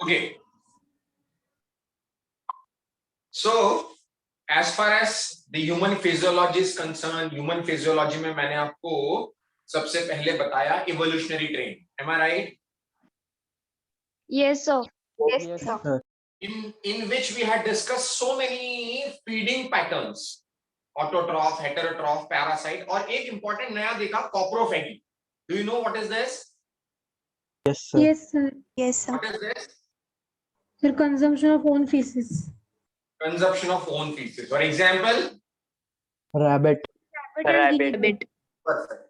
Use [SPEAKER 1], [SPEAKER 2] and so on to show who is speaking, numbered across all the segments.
[SPEAKER 1] Okay. So as far as the human physiology is concerned, human physiology में मैंने आपको सबसे पहले बताया evolutionary train. Am I right?
[SPEAKER 2] Yes, sir.
[SPEAKER 3] Yes, sir.
[SPEAKER 1] In which we had discussed so many feeding patterns, autotroph, heterotroph, parasite, और एक important नया देखा coprophagy. Do you know what is this?
[SPEAKER 3] Yes, sir.
[SPEAKER 4] Yes, sir.
[SPEAKER 5] Yes, sir.
[SPEAKER 1] What is this?
[SPEAKER 4] Sir, consumption of own feces.
[SPEAKER 1] Consumption of own feces. For example,
[SPEAKER 3] Rabbit.
[SPEAKER 2] Rabbit.
[SPEAKER 1] perfect.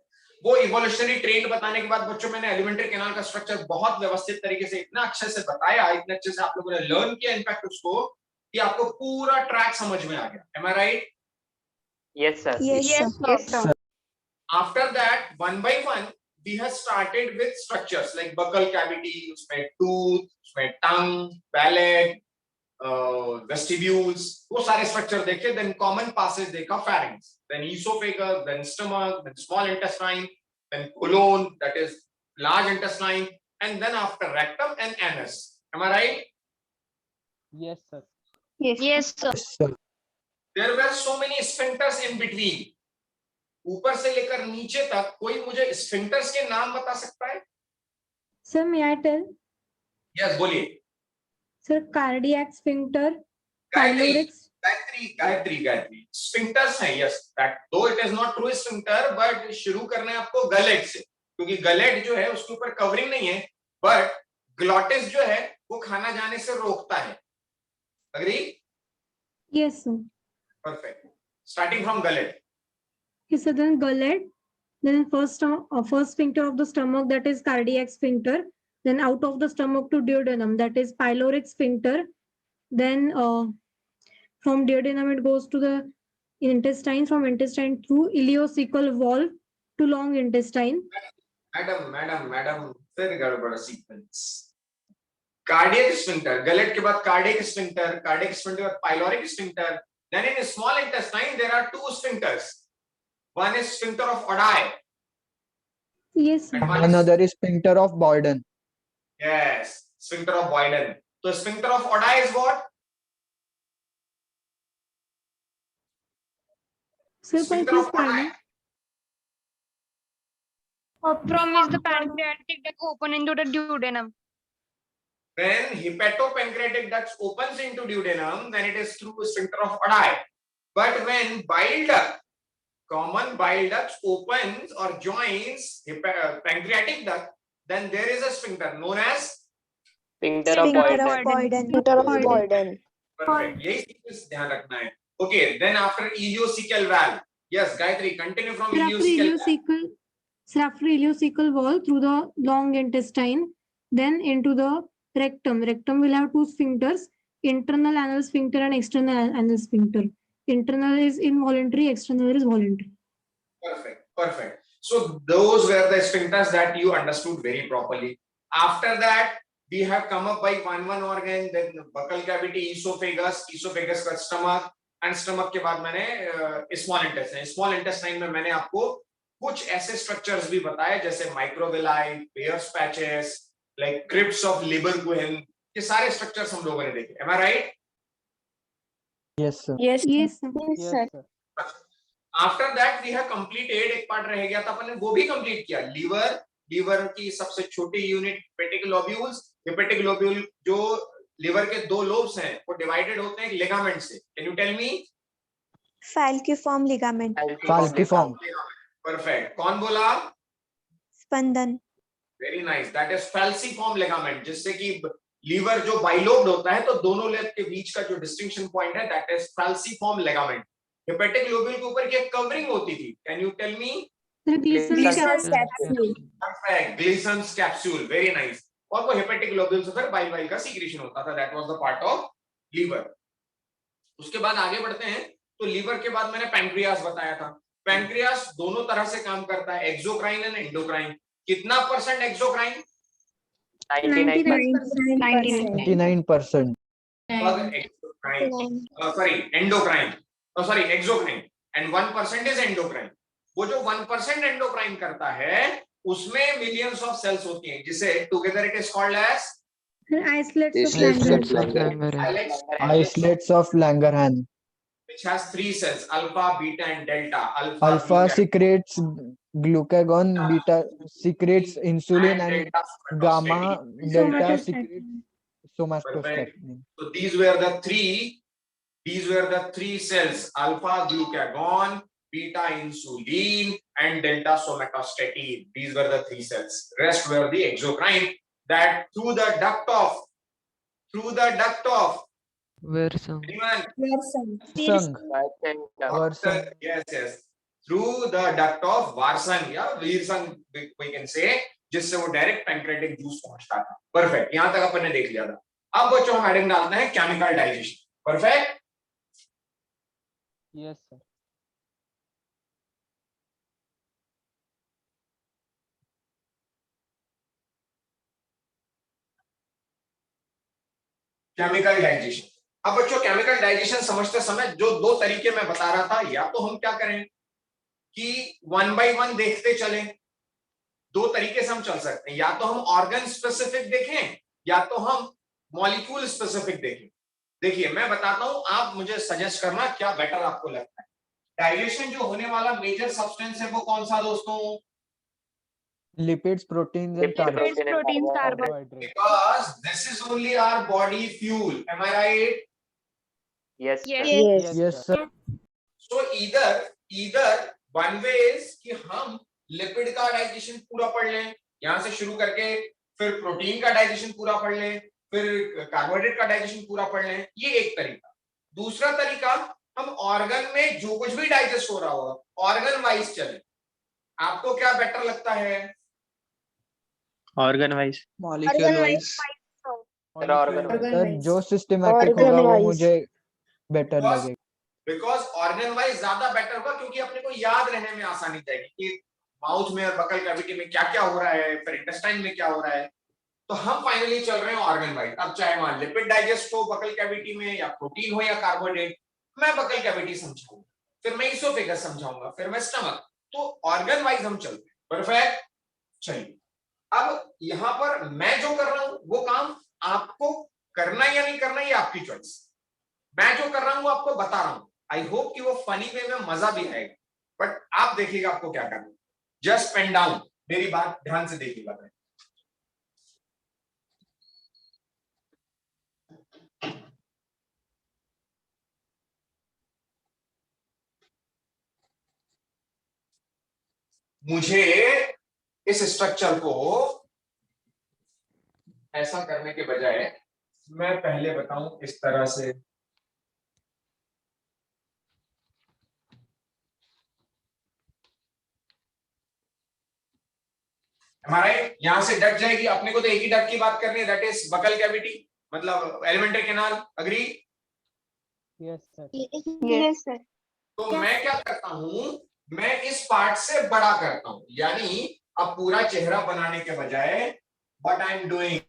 [SPEAKER 1] वो evolutionary trend बताने के बाद बच्चों मैंने alimentary canal का structure बहुत व्यवस्थित तरीके से इतना अच्छे से बताया, इतने अच्छे से आप लोगों ने लर्न किया इनफैक्ट उसको, कि आपको पूरा ट्रैक समझ में आ गया. Am I right?
[SPEAKER 6] Yes, sir.
[SPEAKER 5] Yes,
[SPEAKER 2] Yes,
[SPEAKER 5] sir.
[SPEAKER 2] sir.
[SPEAKER 1] After that, one by one, we have started with structures like buccal cavity, उसमें tooth, उसमें tongue, palate, vestibules, वो सारे structure देखे. Then common passage देखा pharynx, then esophagus, then stomach, then small intestine, then colon, that is large intestine, and then after rectum and anus. Am I right?
[SPEAKER 3] Yes, sir.
[SPEAKER 2] Yes, sir.
[SPEAKER 3] Yes, sir.
[SPEAKER 1] There were so many sphincters in between. ऊपर से लेकर नीचे तक कोई मुझे sphincters के नाम बता सकता है?
[SPEAKER 4] Sir, may I tell?
[SPEAKER 1] Yes, बोलिए.
[SPEAKER 4] Sir, cardiac sphincter,
[SPEAKER 1] Gayatri,
[SPEAKER 4] pyloric.
[SPEAKER 1] Gayatri. Sphincters हैं, yes. That though it is not true sphincter, but शुरू करना है आपको गलेट से, क्योंकि गलेट जो है उसके ऊपर कवरिंग नहीं है, but ग्लॉटिस जो है वो खाना जाने से रोकता है. Agree?
[SPEAKER 4] Yes, sir.
[SPEAKER 1] Perfect. Starting from gullet.
[SPEAKER 4] Yes, sir. Then gullet. Then first sphincter of the stomach, that is cardiac sphincter. Then out of the stomach to duodenum, that is pyloric sphincter. Then from duodenum it goes to the intestine. From intestine through ileocecal valve to long intestine.
[SPEAKER 1] Madam, फिर गड़बड़ sequence. Cardiac sphincter, gullet के बाद cardiac sphincter के बाद pyloric sphincter. Then in small intestine there are two sphincters. One is sphincter of Oddi.
[SPEAKER 4] Yes, sir.
[SPEAKER 1] And one
[SPEAKER 3] Another is sphincter of Boyden.
[SPEAKER 1] Yes, sphincter of Boyden. So sphincter of Oddi is what?
[SPEAKER 4] Sir,
[SPEAKER 1] Sphincter of Oddi.
[SPEAKER 2] From is the pancreatic duct open into the duodenum.
[SPEAKER 1] When hepatopancreatic duct opens into duodenum, then it is through sphincter of Oddi. But when bile duct, common bile duct opens or joins pancreatic duct, then there is a sphincter known as
[SPEAKER 6] Sphincter of Boyden.
[SPEAKER 5] Boyden.
[SPEAKER 1] perfect. यही sequence ध्यान रखना है. Okay, then after ileocecal valve. Yes, Gayatri, continue from ileocecal.
[SPEAKER 4] After ileocecal wall through the long intestine, then into the rectum. Rectum will have two sphincters, internal anal sphincter and external anal sphincter. Internal is involuntary, external is voluntary.
[SPEAKER 1] Perfect. So those were the sphincters that you understood very properly. After that, we have come up by one organ, then buccal cavity, esophagus का stomach, and stomach के बाद मैंने small intestine. Small intestine में मैंने आपको कुछ ऐसे structures भी बताए जैसे microvilli, Peyer's patches, like crypts of Lieberkühn. ये सारे structures हम लोगों ने देखे. Am I right?
[SPEAKER 3] Yes, sir.
[SPEAKER 5] Yes,
[SPEAKER 4] Yes, sir.
[SPEAKER 3] Yes, sir.
[SPEAKER 1] After that we have completed, एक part रह गया था अपन ने वो भी complete किया. लीवर की सबसे छोटी unit hepatic lobules. Hepatic lobule जो लीवर के दो लोब्स हैं वो डिवाइडेड होते हैं लिगामेंट से. Can you tell me?
[SPEAKER 5] Falciform ligament.
[SPEAKER 3] Falciform.
[SPEAKER 1] Perfect. कौन बोला?
[SPEAKER 5] Spandan.
[SPEAKER 1] Very nice. That is falciform ligament, जिससे कि लीवर जो बाइलोब्ड होता है तो दोनों लेग के बीच का जो डिस्टिंक्शन पॉइंट है that is falciform ligament. Hepatic lobule के ऊपर की कवरिंग होती थी. Can you tell me?
[SPEAKER 5] Gleason's capsule.
[SPEAKER 1] Perfect. Gleason's capsule. Very nice. और वो हेपेटिक लोब्यूल से फिर बाइल का सीक्रेशन होता था. That was the part of liver. उसके बाद आगे बढ़ते हैं. तो लीवर के बाद मैंने पैंक्रियास बताया था. पैंक्रियास दोनों तरह से काम करता है, एक्सोक्राइन एंड एंडोक्राइन. कितना percent exocrine?
[SPEAKER 3] 99%.
[SPEAKER 1] Exocrine and 1% is endocrine. वो जो 1% एंडोक्राइन करता है उसमें मिलियंस ऑफ सेल्स होती हैं जिसे together it is called as
[SPEAKER 4] And isolates of
[SPEAKER 3] Isolates
[SPEAKER 4] Langerhans.
[SPEAKER 3] of Isolates of Langerhans.
[SPEAKER 1] which has three cells, alpha, beta, and delta.
[SPEAKER 3] Alpha
[SPEAKER 1] glucan,
[SPEAKER 3] secretes glucagon, beta secretes insulin, and
[SPEAKER 1] delta
[SPEAKER 3] gamma
[SPEAKER 1] somatostatin.
[SPEAKER 3] delta secretes
[SPEAKER 4] Somatostatin.
[SPEAKER 3] somatostatin.
[SPEAKER 1] So these were the three cells, alpha glucagon, beta insulin, and delta somatostatin. These were the three cells. Rest were the exocrine that through the duct of
[SPEAKER 7] Versum.
[SPEAKER 1] anyone?
[SPEAKER 3] Sung.
[SPEAKER 6] Varsang.
[SPEAKER 1] Yes. Through the duct of Varsang, yeah, Veersang we can say, जिससे वो direct pancreatic juice पहुंचता था. Perfect, यहां तक अपन ने देख लिया था. अब बच्चों हम हेडिंग डालते हैं chemical digestion. Perfect.
[SPEAKER 3] Yes, sir.
[SPEAKER 1] Chemical digestion. अब बच्चों केमिकल डाइजेशन समझते समय जो दो तरीके मैं बता रहा था, या तो हम क्या करें कि वन बाय वन देखते चले. दो तरीके से हम चल सकते हैं, या तो हम ऑर्गन स्पेसिफिक देखें या तो हम मॉलिक्यूल स्पेसिफिक देखें. देखिए मैं बताता हूं, आप मुझे सजेस्ट करना क्या बेटर आपको लगता है. डाइजेशन जो होने वाला मेजर सब्सटेंस है वो कौन सा दोस्तों?
[SPEAKER 3] Lipids, proteins, and
[SPEAKER 2] Lipids, proteins,
[SPEAKER 3] carbohydrates.
[SPEAKER 1] Because this is only our body fuel. Am I right?
[SPEAKER 6] Yes.
[SPEAKER 2] Yes.
[SPEAKER 5] Yes.
[SPEAKER 3] Yes, sir.
[SPEAKER 1] So either one way is कि हम लिपिड का डाइजेशन पूरा पढ़ लें, यहां से शुरू करके फिर प्रोटीन का डाइजेशन पूरा पढ़ लें, फिर कार्बोहाइड्रेट का डाइजेशन पूरा पढ़ लें. ये एक तरीका. दूसरा तरीका, हम ऑर्गन में जो कुछ भी डाइजेस्ट हो रहा होगा ऑर्गन वाइज चले. आपको क्या बेटर लगता है?
[SPEAKER 6] Organ wise.
[SPEAKER 3] Molecule wise.
[SPEAKER 6] Organ wise.
[SPEAKER 3] Sir, जो सिस्टमैटिक होगा वो मुझे बेटर
[SPEAKER 1] Because-
[SPEAKER 3] लगेगा.
[SPEAKER 1] बिकॉज ऑर्गन वाइज ज्यादा बेटर होगा, क्योंकि अपने को याद रहने में आसानी जाएगी कि माउथ में और बकल कैविटी में क्या क्या हो रहा है, फिर इंटेस्टाइन में क्या हो रहा है. तो हम फाइनली चल रहे हैं ऑर्गन वाइज. अब चाहे वहां लिपिड डाइजेस्ट हो बकल कैविटी में, या प्रोटीन हो या कार्बोहाइड्रेट, मैं बकल कैविटी समझाऊंगा, फिर मैं इसोफेगस समझाऊंगा, फिर मैं स्टमक. तो ऑर्गन वाइज हम चलते हैं. परफेक्ट. चलिए अब यहां पर मैं जो कर रहा हूं वो काम आपको करना या नहीं करना ये आपकी चॉइस. मैं जो कर रहा हूं वो आपको बता रहा हूं. आई होप कि वो फनी वे में मजा भी आएगा, बट आप देखिएगा आपको क्या करना. Just pen down. मेरी बात ध्यान से देखिएगा. मुझे इस स्ट्रक्चर को ऐसा करने के बजाय मैं पहले बताऊं इस तरह से. हमारा यहां से डट जाएगी. अपने को तो एक ही डट की बात करनी है, दैट इज बकल कैविटी, मतलब alimentary canal. Agree?
[SPEAKER 3] Yes, sir.
[SPEAKER 5] Yes, sir.
[SPEAKER 1] तो मैं क्या करता हूं, मैं इस पार्ट से बड़ा करता हूं. यानी अब पूरा चेहरा बनाने के बजाय what I am doing,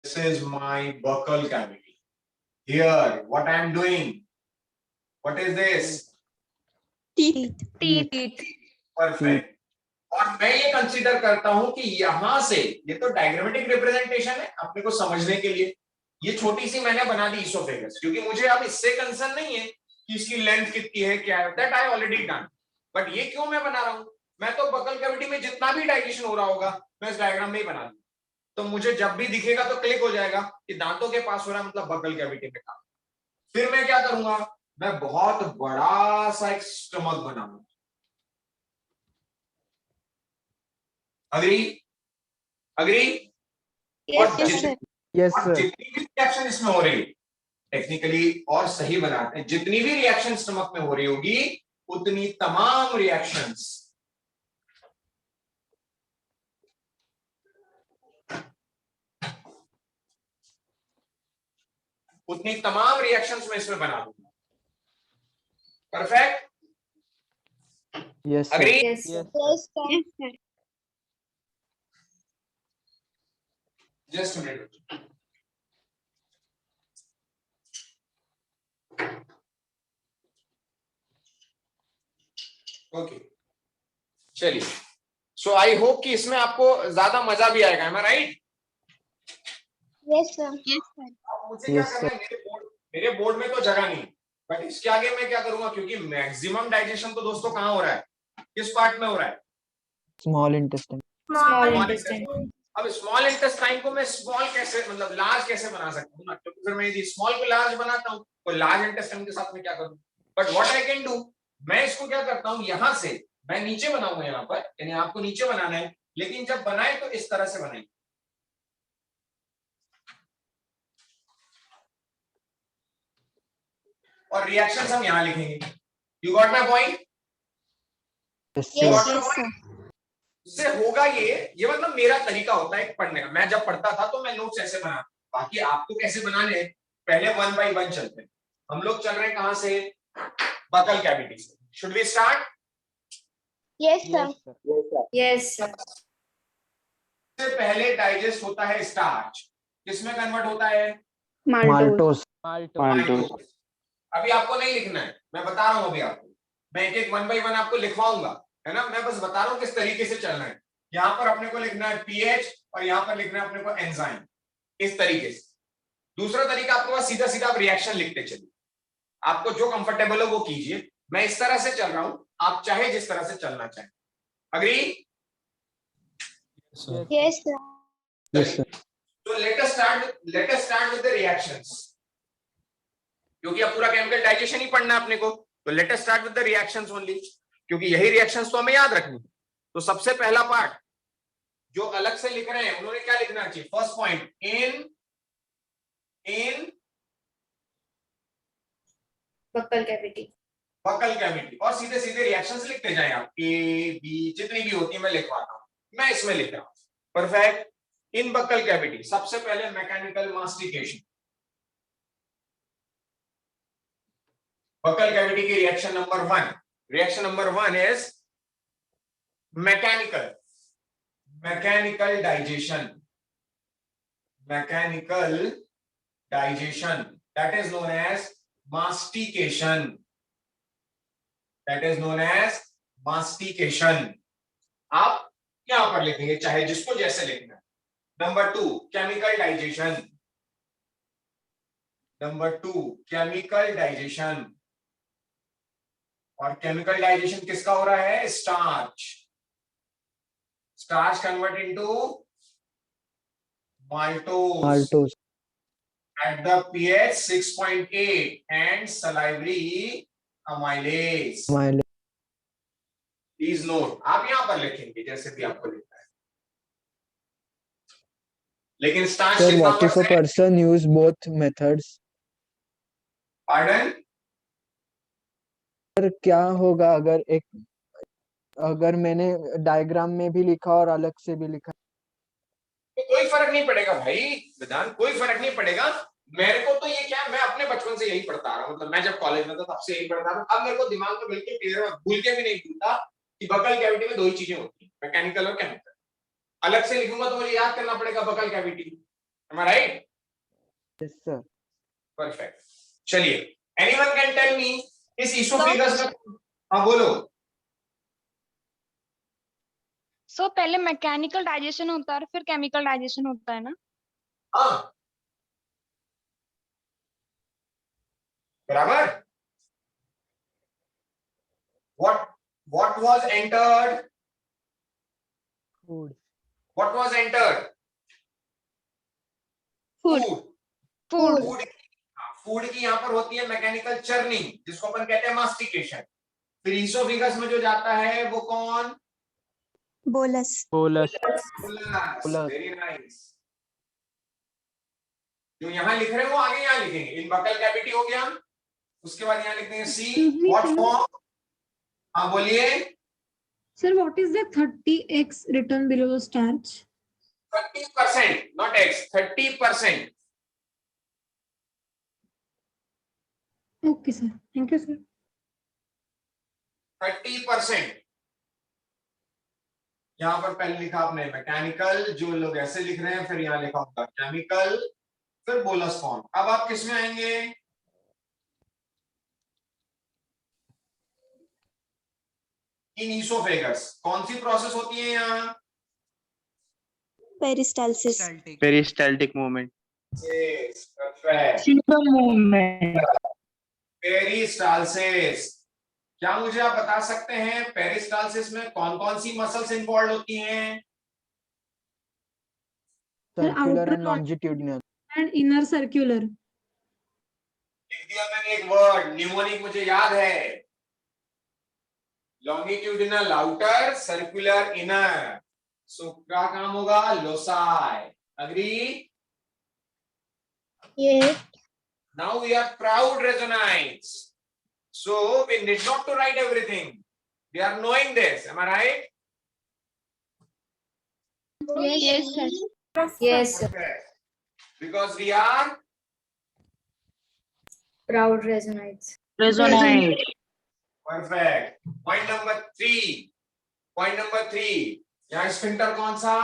[SPEAKER 1] this is my buccal cavity. Here what I am doing, what is this?
[SPEAKER 2] Teeth.
[SPEAKER 1] Perfect. और मैं ये कंसीडर करता हूं कि यहां से, ये तो डायग्रामेटिक रिप्रेजेंटेशन है अपने को समझने के लिए, ये छोटी सी मैंने बना दी इसोफेगस, क्योंकि मुझे अब इससे कंसर्न नहीं है कि इसकी लेंथ कितनी है क्या है, that I already done. But ये क्यों मैं बना रहा हूं, मैं तो बकल कैविटी में जितना भी डाइजेशन हो रहा होगा मैं इस डायग्राम में ही बना दूं. तो मुझे जब भी दिखेगा तो क्लिक हो जाएगा कि दांतों के पास हो रहा है, मतलब बकल कैविटी में काम. फिर मैं क्या करूंगा, मैं बहुत बड़ा सा एक स्टमक बनाऊंगा. अग्री?
[SPEAKER 5] Yes, sir.
[SPEAKER 3] Yes,
[SPEAKER 1] और
[SPEAKER 3] sir.
[SPEAKER 1] जितनी भी रिएक्शन इसमें हो रही, टेक्निकली और सही बनाते हैं, जितनी भी रिएक्शन स्टमक में हो रही होगी उतनी तमाम रिएक्शंस में इसमें बना दूंगा. Perfect.
[SPEAKER 3] Yes, sir.
[SPEAKER 1] Agree?
[SPEAKER 3] Yes.
[SPEAKER 5] Yes, sir.
[SPEAKER 1] Just minute. Okay चलिए. सो आई होप कि इसमें आपको ज्यादा मजा भी आएगा. M I right?
[SPEAKER 5] Yes, sir.
[SPEAKER 1] अब मुझे क्या
[SPEAKER 3] Yes,
[SPEAKER 1] करना है, मेरे बोर्ड में तो जगह नहीं, बट इसके आगे मैं क्या करूंगा, क्योंकि मैक्सिमम डाइजेशन तो दोस्तों कहाँ हो रहा है, किस पार्ट में हो रहा है,
[SPEAKER 3] small intestine.
[SPEAKER 2] Small intestine.
[SPEAKER 1] अब स्मॉल इंटेस्टाइन को मैं स्मॉल कैसे, मतलब लार्ज कैसे बना सकता हूँ ना, क्योंकि फिर मैं यदि स्मॉल को लार्ज बनाता हूँ तो लार्ज इंटेस्टाइन के साथ में क्या करूँ, but what I can do, मैं इसको क्या करता हूँ, यहां से मैं नीचे बनाऊंगा, यहाँ पर यानी आपको नीचे बनाना है, लेकिन जब बनाए तो इस तरह से बनाए, और रिएक्शंस हम यहां लिखेंगे। You got my point?
[SPEAKER 3] Yes,
[SPEAKER 5] Yes,
[SPEAKER 3] sir.
[SPEAKER 5] yes, sir.
[SPEAKER 1] इससे होगा ये मतलब मेरा तरीका होता है पढ़ने का, मैं जब पढ़ता था तो मैं नोट्स ऐसे बना, बाकी आपको कैसे बनाने हैं, पहले 1 बाय 1 चलते हैं। हम लोग चल रहे हैं कहां से, बकल कैविटी से। Should we start?
[SPEAKER 5] Yes, sir.
[SPEAKER 2] Yes, sir.
[SPEAKER 1] सबसे पहले डाइजेस्ट होता है स्टार्च, किसमें कन्वर्ट होता है,
[SPEAKER 3] Maltose.
[SPEAKER 1] माल्टोज। अभी आपको नहीं लिखना है, मैं बता रहा हूं, अभी आपको मैं एक एक 1 बाय 1 आपको लिखवाऊंगा, है ना, मैं बस बता रहा हूं किस तरीके से चलना है। यहां पर अपने को लिखना है पीएच और यहां पर लिखना है अपने को एंजाइम, इस तरीके से। दूसरा तरीका आपके पास, सीधा सीधा आप रिएक्शन लिखते चलिए, आपको जो कंफर्टेबल हो वो कीजिए। मैं इस तरह से चल रहा हूं, आप चाहे जिस तरह से चलना चाहें। Agree?
[SPEAKER 5] Yes, sir.
[SPEAKER 3] Yes, sir.
[SPEAKER 1] तो let us start with the reactions, क्योंकि अब पूरा केमिकल डाइजेशन ही पढ़ना है अपने को, तो let us start with the reactions only, क्योंकि यही रिएक्शंस तो हमें याद रखनी। तो सबसे पहला पार्ट जो अलग से लिख रहे हैं उन्होंने क्या लिखना चाहिए, फर्स्ट पॉइंट, इन
[SPEAKER 2] Buccal cavity.
[SPEAKER 1] बकल कैविटी, और सीधे सीधे रिएक्शंस लिखते जाएं आप, ए बी जितनी भी होती है मैं लिखवाता हूं, मैं इसमें लिख रहा हूं। परफेक्ट। इन बकल कैविटी सबसे पहले मैकेनिकल मास्टिकेशन, बकल कैविटी की reaction number 1, reaction number 1 is mechanical digestion, that is known as mastication, आप यहां पर लिखेंगे चाहे जिसको जैसे लिखना है। नंबर 2 केमिकल डाइजेशन, और केमिकल डाइजेशन किसका हो रहा है, starch convert into maltose at the pH 6.8 and salivary amylase. Please note, आप यहां पर लिखेंगे जैसे भी आपको लिखना है, लेकिन स्टार्च
[SPEAKER 3] Sir,
[SPEAKER 1] कितना
[SPEAKER 3] what if a person use both methods?
[SPEAKER 1] Pardon?
[SPEAKER 3] Sir क्या होगा अगर मैंने डायग्राम में भी लिखा और अलग से भी लिखा?
[SPEAKER 1] तो कोई फर्क नहीं पड़ेगा भाई वेदांत, कोई फर्क नहीं पड़ेगा। मेरे को तो ये क्या है, मैं अपने बचपन से यही पढ़ता रहा हूं, मतलब मैं जब कॉलेज में था तब से यही पढ़ता रहा। अब मेरे को दिमाग में बिल्कुल क्लियर है, भूल के भी नहीं भूलता कि बकल कैविटी में दो ही चीजें होती है, मैकेनिकल और केमिकल। अलग से लिखूंगा तो मुझे याद करना पड़ेगा buccal cavity. M I right?
[SPEAKER 3] Yes, sir.
[SPEAKER 1] Perfect. चलिए, एनीवन कैन टेल मी इस इसोफेगस में, हाँ बोलो।
[SPEAKER 2] So पहले मैकेनिकल डाइजेशन होता है और फिर केमिकल डाइजेशन होता है ना?
[SPEAKER 1] हाँ बराबर। what was entered?
[SPEAKER 3] Food.
[SPEAKER 1] What was entered?
[SPEAKER 2] Food.
[SPEAKER 1] Food की यहाँ पर होती है मैकेनिकल चर्निंग, जिसको अपन कहते हैं मास्टिकेशन। फिर इसोफेगस में जो जाता है वो कौन?
[SPEAKER 5] Bolus.
[SPEAKER 1] Very nice. जो यहाँ लिख रहे हैं वो आगे यहाँ लिखेंगे, इन बकल कैविटी हो गया, उसके बाद यहाँ लिख देंगे सी व्हाट फॉर्म। हाँ बोलिए।
[SPEAKER 4] Sir, what is the 30x written below the starch?
[SPEAKER 1] 30%, not x, 30%.
[SPEAKER 4] Okay, sir. Thank you, sir.
[SPEAKER 1] 30%। यहाँ पर पहले लिखा आपने मैकेनिकल, जो लोग ऐसे लिख रहे हैं, फिर यहाँ लिखा होगा केमिकल, फिर बोलस फॉर्म। अब आप किसमें आएंगे? इन इसोफेगस कौन सी प्रोसेस होती है यहाँ?
[SPEAKER 5] Peristalsis.
[SPEAKER 6] Peristaltic movement.
[SPEAKER 1] पेरिस्टालसिस। क्या मुझे आप बता सकते हैं पेरिस्टालसिस में कौन कौन सी मसल्स इन्वॉल्व होती हैं?
[SPEAKER 3] Circular
[SPEAKER 4] outer
[SPEAKER 3] and longitudinal.
[SPEAKER 4] and inner circular.
[SPEAKER 1] लिख दिया मैंने एक वर्ड न्यूमोनिक, मुझे याद है। Longitudinal outer, circular inner. So क्या काम होगा? लोसाई। Agree?
[SPEAKER 5] Yes.
[SPEAKER 1] Now we are proud Resonites. So we need not to write everything. We are knowing this. Am I right?
[SPEAKER 5] Yes, sir.
[SPEAKER 7] Yes, sir.
[SPEAKER 1] Okay. Because we are
[SPEAKER 7] Proud Resonites.
[SPEAKER 1] perfect. Point number 3. Point number 3. यहाँ sphincter कौन सा?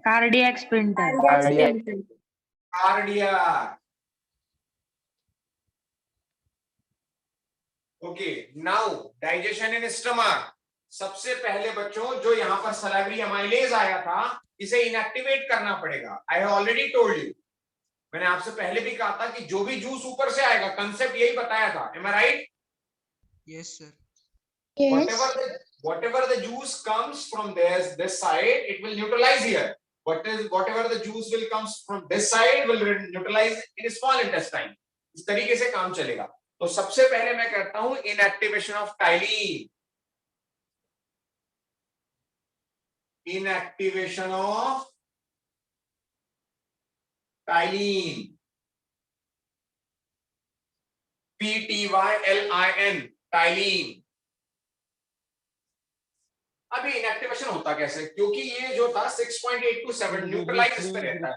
[SPEAKER 2] Cardiac sphincter.
[SPEAKER 1] Cardiac. Okay, now digestion in stomach. सबसे पहले बच्चों जो यहाँ पर salivary amylase आया था, इसे इनएक्टिवेट करना पड़ेगा। I have already told you, मैंने आपसे पहले भी कहा था कि जो भी जूस ऊपर से आएगा, कंसेप्ट यही बताया था। M I right?
[SPEAKER 8] Yes, sir.
[SPEAKER 5] Yes.
[SPEAKER 1] Whatever the juice comes from this side, it will neutralize here. Whatever the juice will comes from this side will neutralize in small intestine. इस तरीके से काम चलेगा। तो सबसे पहले मैं कहता हूं inactivation of ptyalin. Inactivation of ptyalin, PTYLIN, ptyalin. अभी इनएक्टिवेशन होता कैसे? क्योंकि ये जो था 6.8 to 7 न्यूट्रलाइज इस पे रहता है,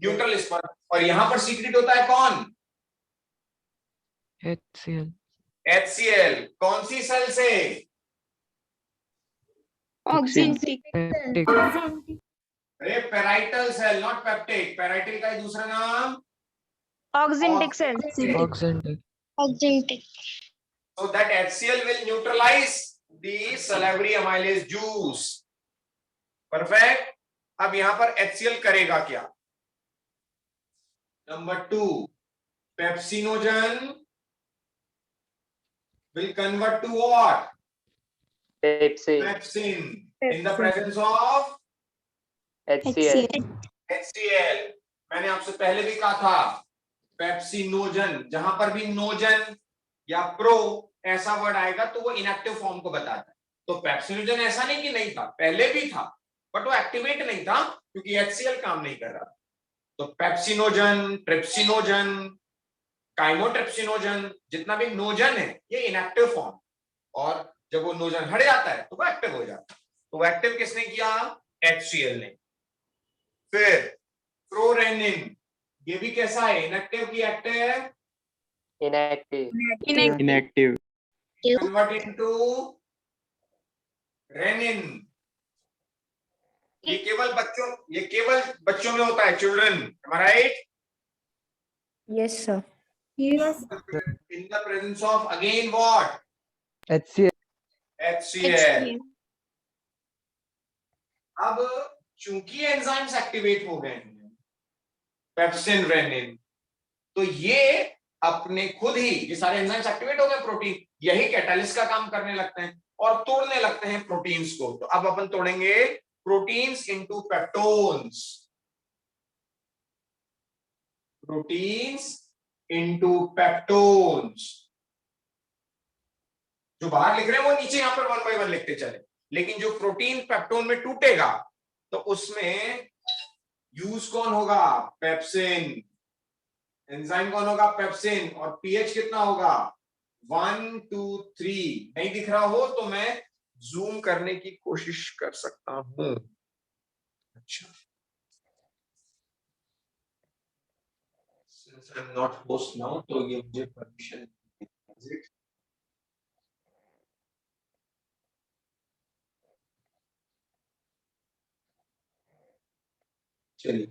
[SPEAKER 1] न्यूट्रल इस पर, और यहां पर सीक्रेट होता है कौन?
[SPEAKER 3] HCl।
[SPEAKER 1] HCl। कौन सी सेल से?
[SPEAKER 2] ऑक्जेंटिक।
[SPEAKER 1] अरे parietal cell, not peptic. Parietal का ही दूसरा नाम
[SPEAKER 2] oxyntic cell.
[SPEAKER 5] Augmented.
[SPEAKER 1] So that HCl will neutralize the salivary amylase juice. Perfect. अब यहां पर HCl करेगा क्या? Number 2, pepsinogen will convert to what? Pepsin in the presence of
[SPEAKER 6] HCl.
[SPEAKER 1] HCl। मैंने आपसे पहले भी कहा था पेप्सिनोजन, जहां पर भी नोजन या प्रो ऐसा वर्ड आएगा तो वो इनएक्टिव फॉर्म को बताता है। तो पेप्सिनोजन ऐसा नहीं कि नहीं था, पहले भी था, बट वो एक्टिवेट नहीं था क्योंकि HCl काम नहीं कर रहा। तो पेप्सिनोजन, ट्रिप्सिनोजन, काइमोट्रिप्सिनोजन, जितना भी नोजन है ये इनएक्टिव फॉर्म, और जब वो नोजन हट जाता है तो वो एक्टिव हो जाता है। तो वो एक्टिव किसने किया? HCl ने। फिर प्रोरेनिन, ये भी कैसा है? इनएक्टिव की active?
[SPEAKER 6] Inactive.
[SPEAKER 1] Convert into renin. ये केवल बच्चों में होता है, children. Am I right?
[SPEAKER 7] Yes, sir.
[SPEAKER 4] Yes.
[SPEAKER 1] In the presence of again what?
[SPEAKER 3] HCl।
[SPEAKER 1] HCl। अब चूंकि एंजाइम्स एक्टिवेट हो गए हैं, पेप्सिन, रेनिन, तो ये अपने खुद ही, ये सारे एंजाइम्स एक्टिवेट हो गए, प्रोटीन, यही कैटालिस्ट का काम करने लगते हैं और तोड़ने लगते हैं प्रोटीन्स को। तो अब अपन तोड़ेंगे proteins into peptones. Proteins into peptones. जो बाहर लिख रहे हैं वो नीचे यहां पर 1 by 1 लिखते चले, लेकिन जो प्रोटीन पेप्टोन में टूटेगा तो उसमें यूज कौन होगा? पेप्सिन। एंजाइम कौन होगा? पेप्सिन। और पीएच कितना होगा? 1 2 3। नहीं दिख रहा हो तो मैं जूम करने की कोशिश कर सकता हूं। अच्छा, since I'm not host now, तो ये मुझे परमिशन। चलिए,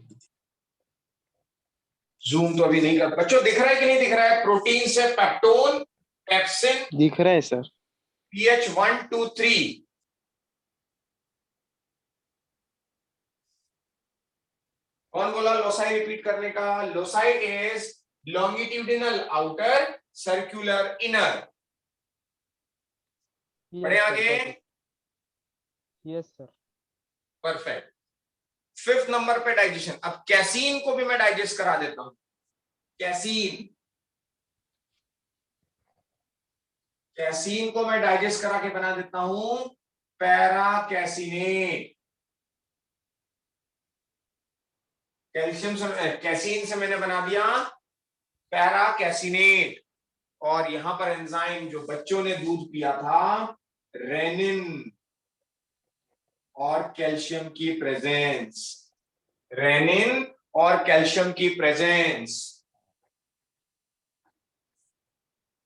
[SPEAKER 1] जूम तो अभी नहीं कर। बच्चों दिख रहा है कि नहीं दिख रहा है? प्रोटीन से पेप्टोन, पेप्सिन,
[SPEAKER 6] दिख रहा है सर।
[SPEAKER 1] पीएच 1 2 3। कौन बोला लोसाई रिपीट करने का? Loci is longitudinal outer, circular inner. पढ़े आगे?
[SPEAKER 3] Yes sir.
[SPEAKER 1] Perfect. 5th number पे डाइजेशन। अब कैसीन को भी मैं डाइजेस्ट करा देता हूं। कैसीन को मैं डाइजेस्ट करा के बना देता हूं पैरा कैसीनेट। कैल्शियम से, कैसीन से मैंने बना दिया पैरा कैसीनेट। और यहां पर एंजाइम जो बच्चों ने दूध पिया था, रेनिन और कैल्शियम की प्रेजेंस, रेनिन और कैल्शियम की प्रेजेंस।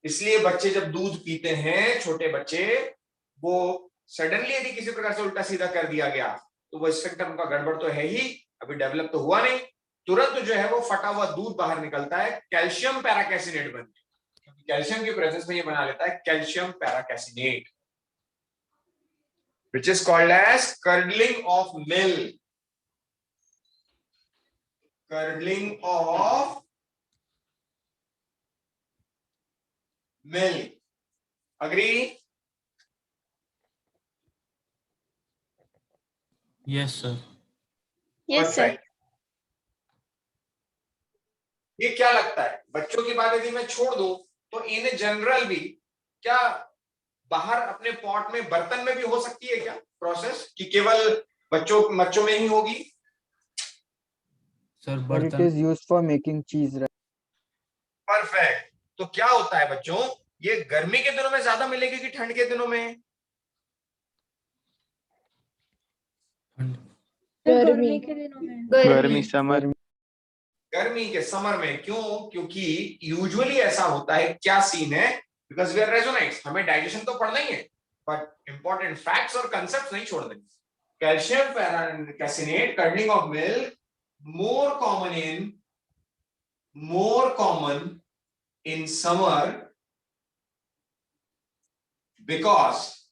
[SPEAKER 1] इसलिए बच्चे जब दूध पीते हैं, छोटे बच्चे, वो सडनली यदि किसी प्रकार से उल्टा सीधा कर दिया गया तो वो स्पेक्ट्रम का गड़बड़ तो है ही, अभी डेवलप तो हुआ नहीं, तुरंत जो है वो फटा हुआ दूध बाहर निकलता है, कैल्शियम पैराकैसिनेट बनता है। कैल्शियम की प्रेजेंस में ये बना लेता है calcium पैराकैसिनेट, which is called as curdling of milk. Curdling of milk. Agree?
[SPEAKER 8] Yes, sir.
[SPEAKER 5] Yes, sir.
[SPEAKER 1] Perfect. ये क्या लगता है, बच्चों की बात यदि मैं छोड़ दूं तो इन जनरल भी क्या बाहर अपने पॉट में, बर्तन में भी हो सकती है क्या प्रोसेस, कि केवल बच्चों में ही होगी?
[SPEAKER 8] Sir,
[SPEAKER 3] But it
[SPEAKER 8] बर्तन।
[SPEAKER 3] is used for making cheese, right?
[SPEAKER 1] Perfect. तो क्या होता है बच्चों, ये गर्मी के दिनों में ज्यादा मिलेगी कि ठंड के दिनों में?
[SPEAKER 4] गर्मी के दिनों में।
[SPEAKER 6] गर्मी समर।
[SPEAKER 1] गर्मी के समर में। क्यों? क्योंकि यूजुअली ऐसा होता है, क्या सीन है, बिकॉज वी आर रेजोनाइट्स, हमें डाइजेशन तो पढ़ना ही है, बट इंपॉर्टेंट फैक्ट्स और कंसेप्ट्स नहीं छोड़ देंगे। Calcium paracaseinate, curdling of milk, more common in summer, because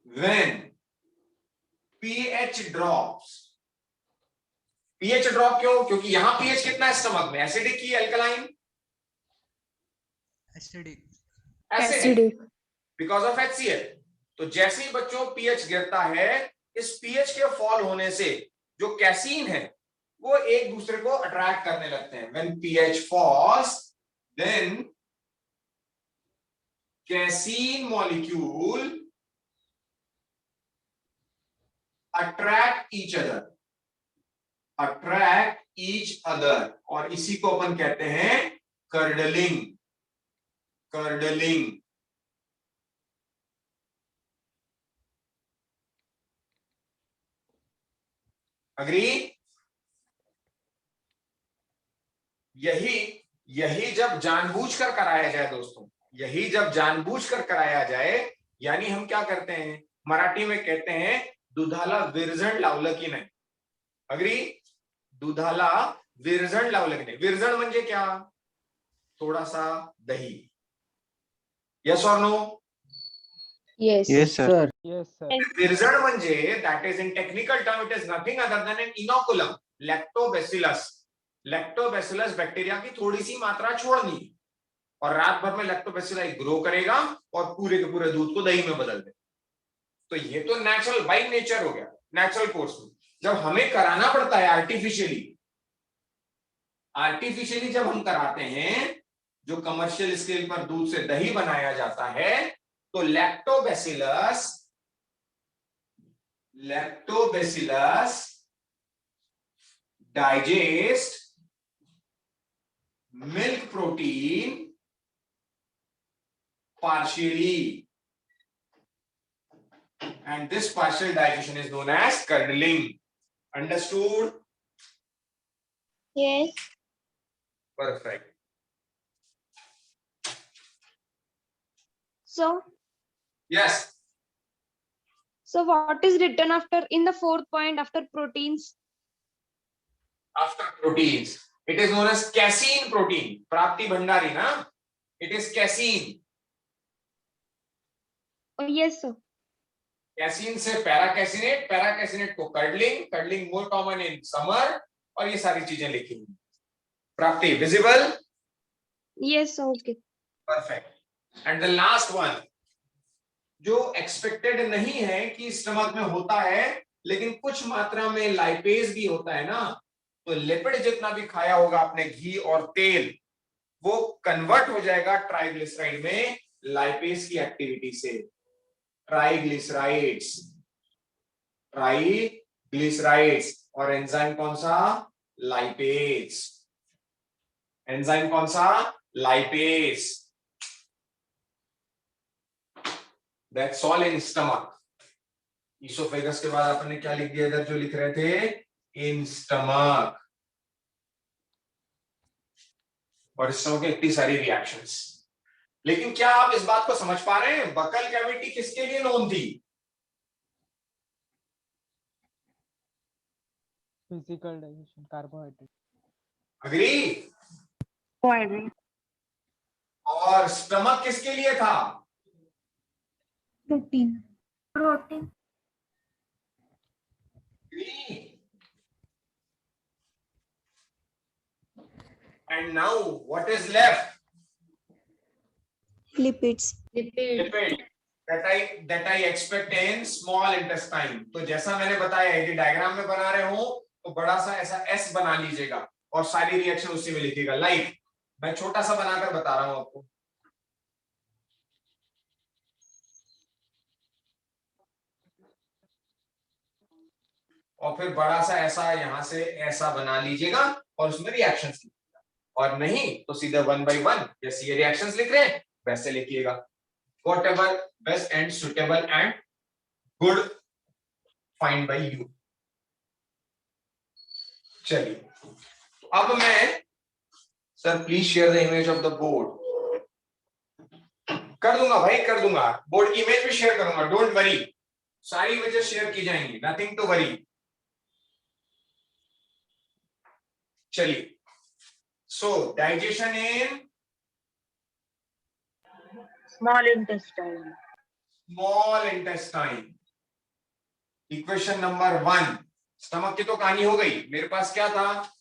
[SPEAKER 1] when pH drops, pH drop क्यों? क्योंकि यहां pH कितना है स्टमक में, एसिडिक की alkaline? Acidic, because of HCl। तो जैसे ही बच्चों pH गिरता है, इस pH के फॉल होने से जो कैसीन है वो एक दूसरे को अट्रैक्ट करने लगते हैं। When pH falls, then casein molecule attract each other, और इसी को अपन कहते हैं कर्डलिंग। अग्री? यही जब जानबूझकर कराया जाए दोस्तों, यही जब जानबूझकर कराया जाए, यानी हम क्या करते हैं, मराठी में कहते हैं दुधाला विरजण लावलं की नाही। अग्री? दुधाला विरजण लावलं की नाही। विरजण म्हणजे क्या? थोड़ा सा दही। यस और no?
[SPEAKER 7] Yes.
[SPEAKER 6] Yes, sir.
[SPEAKER 3] Yes, sir.
[SPEAKER 1] विरजण म्हणजे, that is in technical term, it is nothing other than an inoculum, lactobacillus bacteria की थोड़ी सी मात्रा छोड़नी, और रात भर में लैक्टोबैसिलाई ग्रो करेगा और पूरे के पूरे दूध को दही में बदल दे। तो ये तो नेचुरल बाय नेचर हो गया, नेचुरल कोर्स में। जब हमें कराना पड़ता है आर्टिफिशियली जब हम कराते हैं, जो कमर्शियल स्केल पर दूध से दही बनाया जाता है, तो lactobacillus digest milk protein partially, and this partial digestion is known as curdling. Understood?
[SPEAKER 5] Yes.
[SPEAKER 1] Perfect.
[SPEAKER 2] So
[SPEAKER 1] Yes.
[SPEAKER 2] what is written after in the 4th point after proteins?
[SPEAKER 1] After proteins, it is known as casein protein. Prapti Bhandari, na? It is casein.
[SPEAKER 2] Oh, yes, sir.
[SPEAKER 1] Casein से पैराकैसिनेट, पैराकैसिनेट को curdling, curdling more common in summer, और ये सारी चीजें लिखी हुई। प्राप्ति visible?
[SPEAKER 2] Yes, okay.
[SPEAKER 1] Perfect. And the last one जो एक्सपेक्टेड नहीं है कि स्टमक में होता है, लेकिन कुछ मात्रा में लाइपेज भी होता है ना, तो लिपिड जितना भी खाया होगा आपने घी और तेल, वो कन्वर्ट हो जाएगा ट्राइग्लिसराइड में लाइपेज की एक्टिविटी से। Triglycerides, triglycerides. और एंजाइम कौन सा? लाइपेज। एंजाइम कौन सा? Lipase. That's all in stomach. Oesophagus के बाद आपने क्या लिख दिया इधर जो लिख रहे थे? In stomach. और स्टमक में इतनी सारी रिएक्शंस। लेकिन क्या आप इस बात को समझ पा रहे हैं बकल कैविटी किसके लिए नोन थी?
[SPEAKER 3] Physical digestion, carbohydrate.
[SPEAKER 1] Agree?
[SPEAKER 2] Carbohydrate.
[SPEAKER 1] और स्टमक किसके लिए था?
[SPEAKER 4] Protein.
[SPEAKER 2] Protein.
[SPEAKER 1] And now what is left?
[SPEAKER 5] Lipids.
[SPEAKER 1] Lipid that I expect in small intestine. तो जैसा मैंने बताया यदि डायग्राम में बना रहे हो तो बड़ा सा ऐसा S बना लीजिएगा और सारी रिएक्शन उसी में लिखिएगा। लाइक मैं छोटा सा बनाकर बता रहा हूं आपको। और फिर बड़ा सा ऐसा यहां से ऐसा बना लीजिएगा और उसमें रिएक्शंस लिखिएगा। और नहीं तो सीधे 1 by 1 जैसे ये रिएक्शंस लिख रहे हैं वैसे लिखिएगा। Whatever best and suitable and good find by you. चलिए तो अब मैं sir please share the image of the board. कर दूंगा भाई, कर दूंगा। बोर्ड की इमेज भी शेयर करूंगा, डोंट वरी। सारी इमेजेस शेयर की जाएंगी, नथिंग टू वरी। चलिए सो डाइजेशन इन
[SPEAKER 2] Small intestine.
[SPEAKER 1] Small intestine. Equation number 1। Stomach की तो कहानी हो गई। मेरे पास क्या था?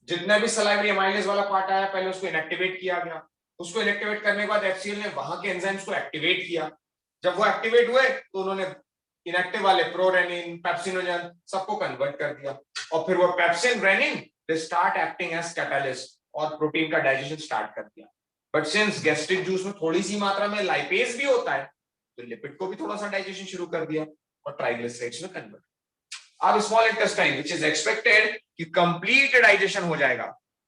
[SPEAKER 1] जितने भी सलाइवरी अमाइलेज वाला पार्ट आया पहले उसको इनएक्टिवेट किया गया। उसको इनएक्टिवेट करने के बाद एचसीएल ने वहां के एंजाइम्स को एक्टिवेट किया। जब वो एक्टिवेट हुए तो उन्होंने इनएक्टिव वाले प्रोरेनिन, पेप्सिनोजन सबको कन्वर्ट कर दिया। और फिर वो pepsin, rennin they start acting as catalyst और प्रोटीन का डाइजेशन स्टार्ट कर दिया। बट सिंस गैस्ट्रिक जूस में थोड़ी सी मात्रा में लाइपेज भी होता है तो लिपिड को भी थोड़ा सा डाइजेशन शुरू कर दिया और ट्राइग्लिसराइड्स में कन्वर्ट। अब small intestine which is expected कि कंप्लीट डाइजेशन हो जाएगा,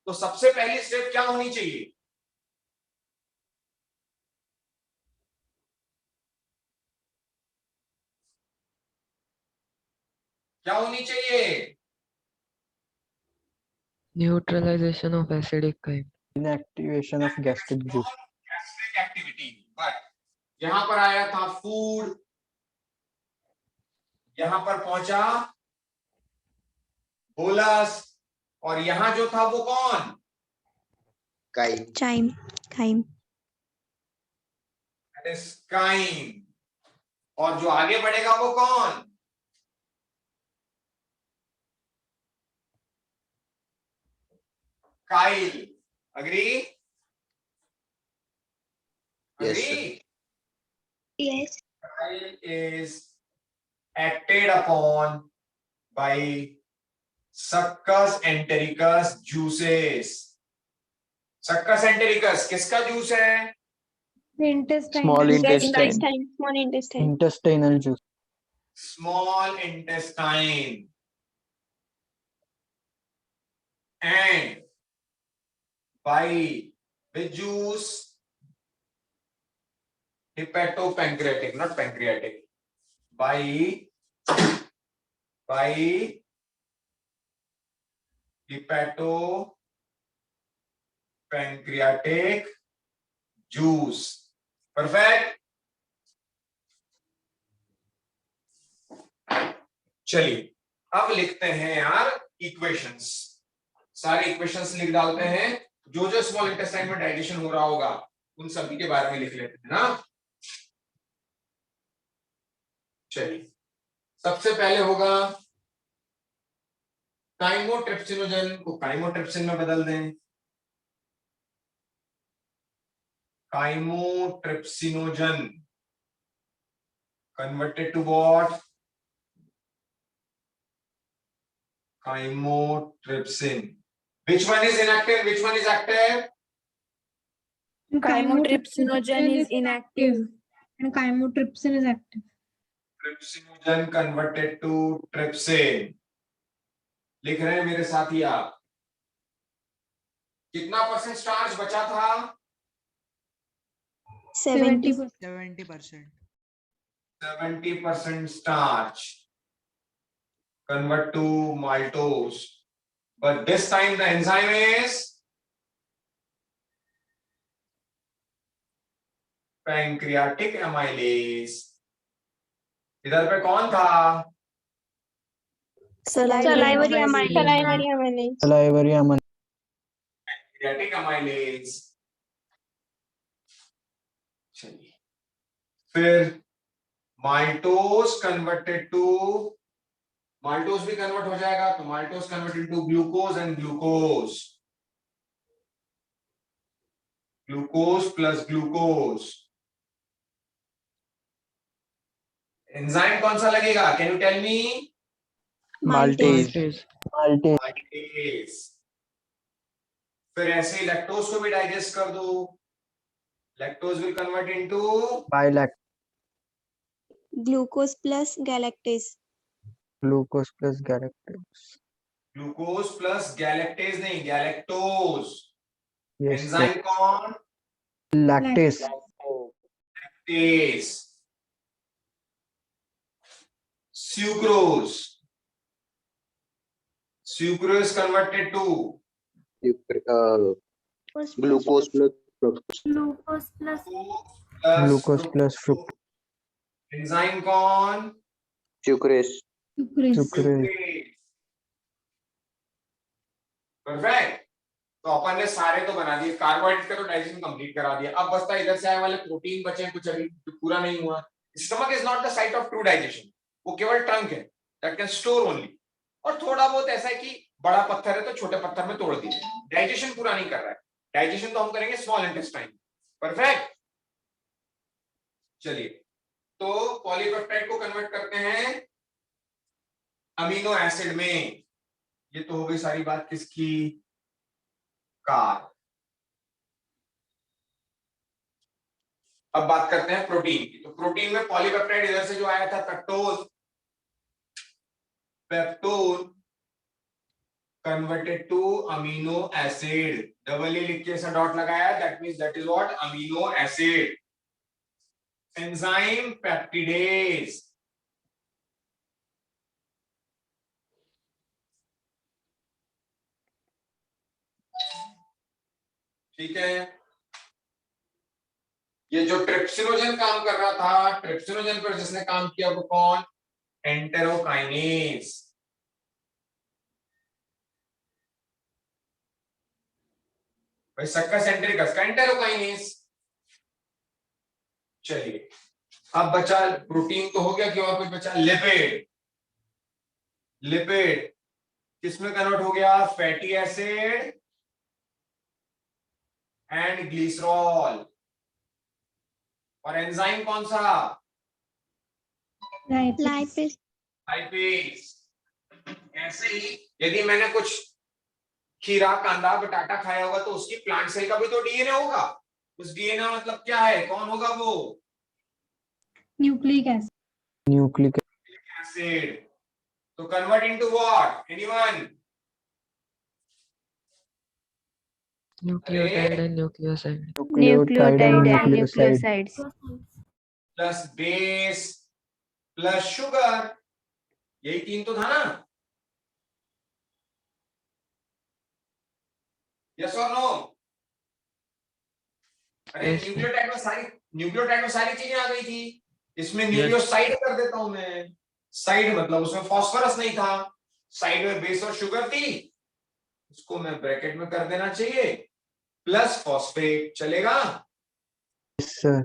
[SPEAKER 1] तो सबसे पहली स्टेप क्या होनी चाहिए? क्या होनी चाहिए?
[SPEAKER 9] Neutralization of acidic kind.
[SPEAKER 3] Inactivation of gastric juice.
[SPEAKER 1] Gastric activity. But यहां पर आया था फूड, यहां पर पहुंचा बोलस, और यहां जो था वो कौन?
[SPEAKER 5] Chyme. Chyme.
[SPEAKER 1] That is chyme. और जो आगे बढ़ेगा वो कौन? Chyle. Agree? Agree?
[SPEAKER 5] Yes.
[SPEAKER 1] Bile is acted upon by succus entericus juices. succus entericus किसका जूस है?
[SPEAKER 4] Intestine.
[SPEAKER 3] Small intestine.
[SPEAKER 5] Small intestine.
[SPEAKER 3] Intestinal juice.
[SPEAKER 1] Small intestine. And by which juice? Hepatopancreatic, not pancreatic. By hepatopancreatic juice. Perfect. चलिए अब लिखते हैं यार equations. सारे equations लिख डालते हैं। जो जो स्मॉल इंटेस्टाइन में डाइजेशन हो रहा होगा उन सभी के बारे में लिख लेते हैं ना। चलिए सबसे पहले होगा काइमोट्रिप्सिनोजन को काइमोट्रिप्सिन में बदल दें। Chymotrypsinogen converted to what? Chymotrypsin. Which one is inactive? Which one is active?
[SPEAKER 4] Chymotrypsinogen is inactive and chymotrypsin is active.
[SPEAKER 1] Trypsinogen converted to trypsin. लिख रहे हैं मेरे साथी आप। कितना परसेंट स्टार्च बचा था?
[SPEAKER 5] 70%.
[SPEAKER 8] 70%.
[SPEAKER 1] 70% starch convert to maltose, but this time the enzyme is pancreatic amylase. इधर पे कौन था?
[SPEAKER 5] Salivary amylase.
[SPEAKER 3] Salivary amylase.
[SPEAKER 1] Pancreatic amylase. चलिए, फिर maltose converted to maltose भी कन्वर्ट हो जाएगा, तो maltose converted to glucose and glucose plus glucose. Enzyme कौन सा लगेगा? Can you tell me?
[SPEAKER 6] Maltase.
[SPEAKER 1] Maltase. फिर ऐसे लैक्टोज को भी डाइजेस्ट कर दो, lactose will convert into
[SPEAKER 3] Bilact.
[SPEAKER 5] Glucose plus galactase.
[SPEAKER 3] Glucose plus galactose.
[SPEAKER 1] Glucose plus galactase नहीं, गैलेक्टोज।
[SPEAKER 3] Yes, sir.
[SPEAKER 1] एंजाइम कौन?
[SPEAKER 3] Lactase.
[SPEAKER 1] Lactase. sucrose. Sucrose converted to
[SPEAKER 6] Glucose plus
[SPEAKER 3] Glucose plus fructose.
[SPEAKER 1] Enzyme कौन?
[SPEAKER 6] sucrase.
[SPEAKER 3] Sucrase.
[SPEAKER 1] Perfect. तो अपन ने सारे तो बना दिए, कार्बोहाइड्रेट का तो डाइजेशन कंप्लीट करा दिया। अब बचता इधर से आए वाले प्रोटीन बचे हैं, कुछ अभी पूरा नहीं हुआ। Stomach is not the site of true digestion, वो केवल ट्रंक है दैट कैन स्टोर ओनली। और थोड़ा बहुत ऐसा है कि बड़ा पत्थर है तो छोटे पत्थर में तोड़ दीजिए, डाइजेशन पूरा नहीं कर रहा है। डाइजेशन तो हम करेंगे स्मॉल इंटेस्टाइन। परफेक्ट। चलिए, तो पॉलीपेप्टाइड को कन्वर्ट करते हैं अमीनो एसिड में। ये तो हो गई सारी बात किसकी? कार। अब बात करते हैं प्रोटीन की। तो प्रोटीन में पॉलीपेप्टाइड इधर से जो आया था peptone, peptone converted to amino acid. Double A लिख के ऐसा डॉट लगाया, that means that is what? Amino acid. Enzyme peptidase. ठीक है। ये जो ट्रिप्सिनोजन काम कर रहा था, ट्रिप्सिनोजन पर जिसने काम किया वो कौन? एंटेरोकाइनेज। भाई सक्कस एंटेरिकस का एंटेरोकाइनेज। चलिए, अब बचा प्रोटीन तो हो गया, कि और कुछ बचा? लिपिड। लिपिड किसमें कन्वर्ट हो गया? Fatty acid and glycerol. और एंजाइम कौन सा?
[SPEAKER 5] Lipase.
[SPEAKER 1] लाइपेज। ऐसे ही यदि मैंने कुछ खीरा, कांदा, बटाटा खाया होगा तो उसकी प्लांट सेल का भी तो डीएनए होगा। उस डीएनए मतलब क्या है? कौन होगा वो?
[SPEAKER 4] Nucleic acid.
[SPEAKER 3] Nucleic
[SPEAKER 1] acid. तो convert into what? Anyone?
[SPEAKER 9] Nucleotide and nucleoside.
[SPEAKER 3] nucleotide and nucleoside.
[SPEAKER 1] Plus base plus sugar, यही तीन तो था ना? यस और नो? अरे
[SPEAKER 9] Yes, sir.
[SPEAKER 1] न्यूक्लियोटाइड में सारी चीजें आ गई थी। इसमें न्यूक्लियोसाइड कर देता हूं मैं। साइड मतलब उसमें फास्फोरस नहीं था, साइड में बेस और शुगर थी, उसको मैं ब्रैकेट में कर देना चाहिए, प्लस फॉस्फेट। चलेगा?
[SPEAKER 3] Yes, sir.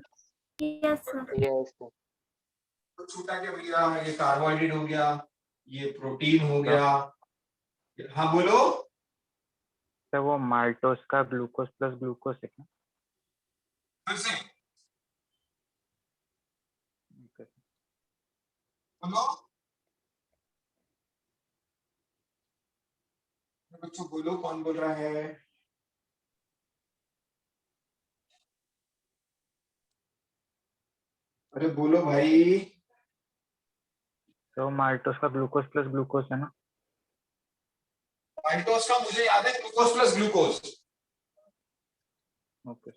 [SPEAKER 6] Yes, sir.
[SPEAKER 1] तो छूटा क्या भैया? ये कार्बोहाइड्रेट हो गया, ये प्रोटीन हो गया, हाँ बोलो।
[SPEAKER 10] सर वो माल्टोस का ग्लूकोज प्लस ग्लूकोज है क्या?
[SPEAKER 1] फिर से बोलो बच्चों, बोलो कौन बोल रहा है? अरे बोलो भाई।
[SPEAKER 10] तो माल्टोस का ग्लूकोज प्लस ग्लूकोज है ना?
[SPEAKER 1] माल्टोस का मुझे याद है glucose plus glucose.
[SPEAKER 10] Okay.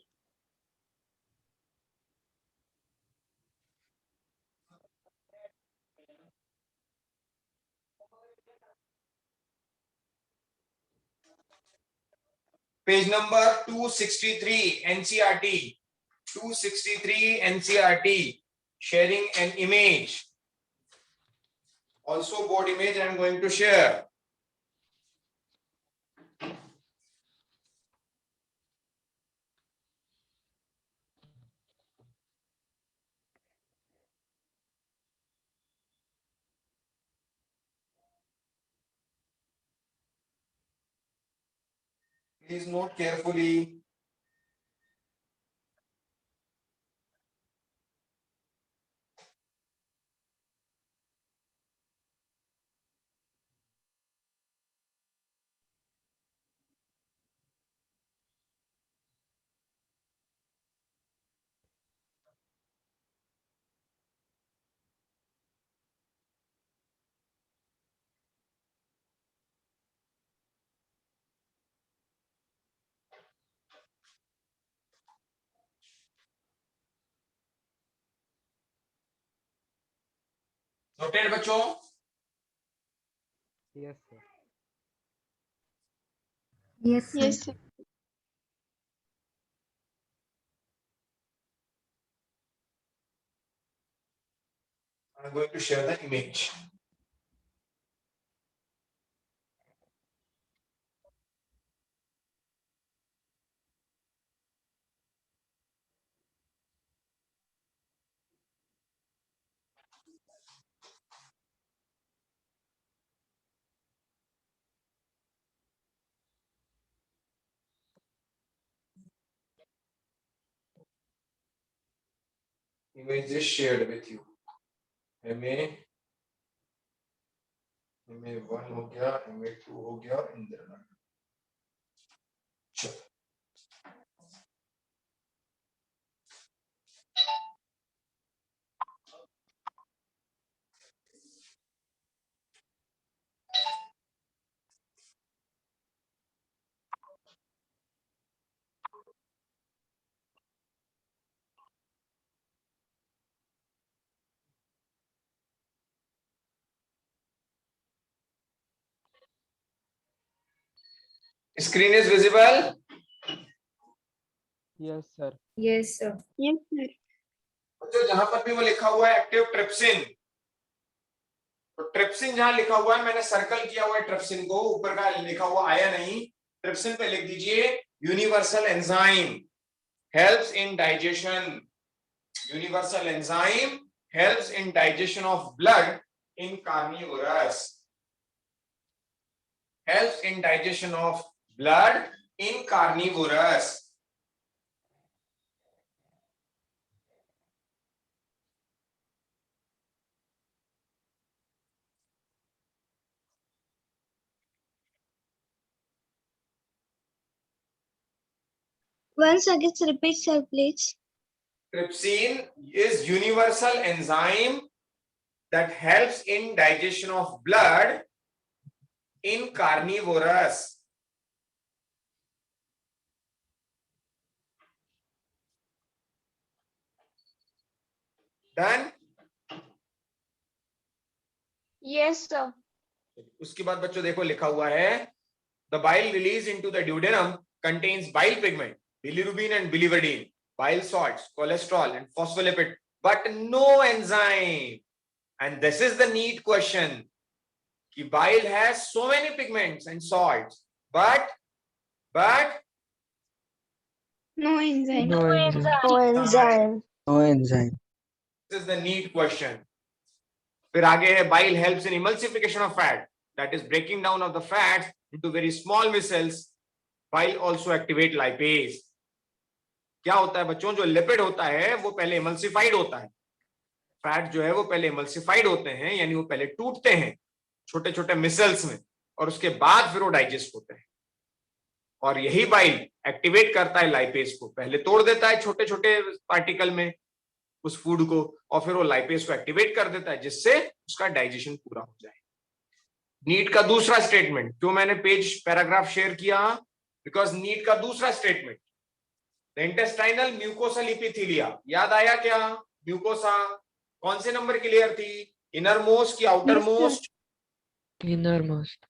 [SPEAKER 1] Page number 263 NCERT, 263 NCERT, sharing an image. Also board image I am going to share. Please note carefully. Noted बच्चों?
[SPEAKER 3] Yes, sir.
[SPEAKER 4] Yes, sir.
[SPEAKER 5] Yes, sir.
[SPEAKER 1] I am going to share the image. Image is shared with you. MA1 हो गया, MA2 हो गया, इंद्रनगर। चलो screen is visible.
[SPEAKER 3] Yes, sir.
[SPEAKER 5] Yes, sir.
[SPEAKER 1] बच्चों जहां पर भी वो लिखा हुआ है एक्टिव ट्रिप्सिन, तो ट्रिप्सिन जहां लिखा हुआ है मैंने सर्कल किया हुआ है ट्रिप्सिन को, ऊपर का लिखा हुआ आया नहीं। ट्रिप्सिन पे लिख दीजिए universal enzyme helps in digestion. Universal enzyme helps in digestion of blood in carnivorous. Helps in digestion of blood in carnivorous.
[SPEAKER 5] Once again, repeat, sir, please.
[SPEAKER 1] Trypsin is universal enzyme that helps in digestion of blood in carnivorous. Done?
[SPEAKER 2] Yes, sir.
[SPEAKER 1] उसके बाद बच्चों देखो लिखा हुआ है the bile released into the duodenum contains bile pigment, bilirubin and biliverdin, bile salts, cholesterol and phospholipid, but no enzyme. And this is the neat question. Ki bile has so many pigments and salts, but
[SPEAKER 5] No enzyme.
[SPEAKER 9] No enzyme.
[SPEAKER 5] No enzyme.
[SPEAKER 6] No enzyme.
[SPEAKER 1] this is the neat question. फिर आगे है bile helps in emulsification of fat. that is breaking down of the fats into very small micelles while also activate lipase. क्या होता है बच्चों, जो lipid होता है वो पहले एमल्सिफाइड होता है, फैट जो है वो पहले एमल्सिफाइड होते हैं, यानी वो पहले टूटते हैं छोटे छोटे मिसल्स में और उसके बाद फिर वो डाइजेस्ट होते हैं। और यही बाइल एक्टिवेट करता है लाइपेज को, पहले तोड़ देता है छोटे छोटे पार्टिकल में उस फूड को और फिर वो लाइपेज को एक्टिवेट कर देता है जिससे उसका डाइजेशन पूरा हो जाए। नीट का दूसरा स्टेटमेंट, क्यों मैंने पेज पैराग्राफ शेयर किया, बिकॉज नीट का दूसरा statement the intestinal mucosal epithelia, याद आया क्या? म्यूकोसा कौन से नंबर की लेयर थी, इनर मोस्ट की outer most?
[SPEAKER 9] Inner most.